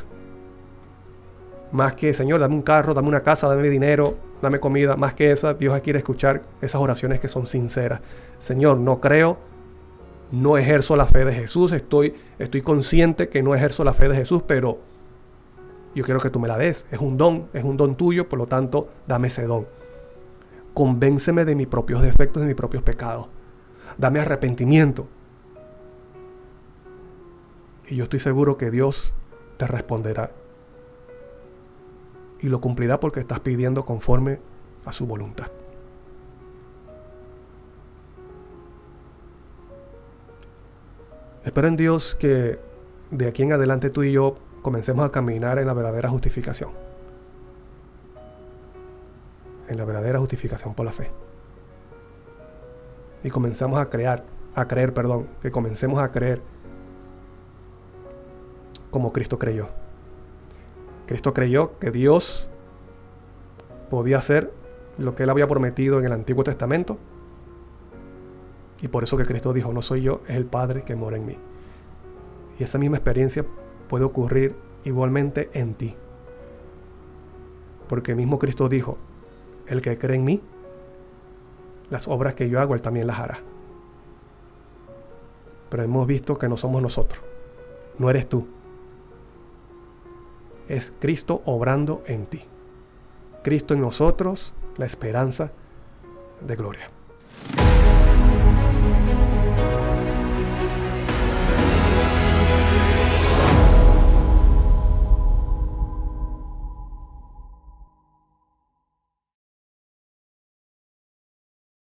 Más que, Señor, dame un carro, dame una casa, dame dinero, dame comida. Más que esa, Dios quiere escuchar esas oraciones que son sinceras. Señor, no creo, no ejerzo la fe de Jesús. Estoy consciente que no ejerzo la fe de Jesús, pero yo quiero que tú me la des. Es un don tuyo, por lo tanto, dame ese don. Convénceme de mis propios defectos, de mis propios pecados. Dame arrepentimiento. Y yo estoy seguro que Dios te responderá. Y lo cumplirá porque estás pidiendo conforme a su voluntad. Espero en Dios que de aquí en adelante tú y yo comencemos a caminar en la verdadera justificación. En la verdadera justificación por la fe. Y comenzamos que comencemos a creer como Cristo creyó. Cristo creyó que Dios podía hacer lo que Él había prometido en el Antiguo Testamento. Y por eso que Cristo dijo, no soy yo, es el Padre que mora en mí. Y esa misma experiencia puede ocurrir igualmente en ti. Porque mismo Cristo dijo, el que cree en mí, las obras que yo hago, Él también las hará. Pero hemos visto que no somos nosotros. No eres tú. Es Cristo obrando en ti. Cristo en nosotros, la esperanza de gloria.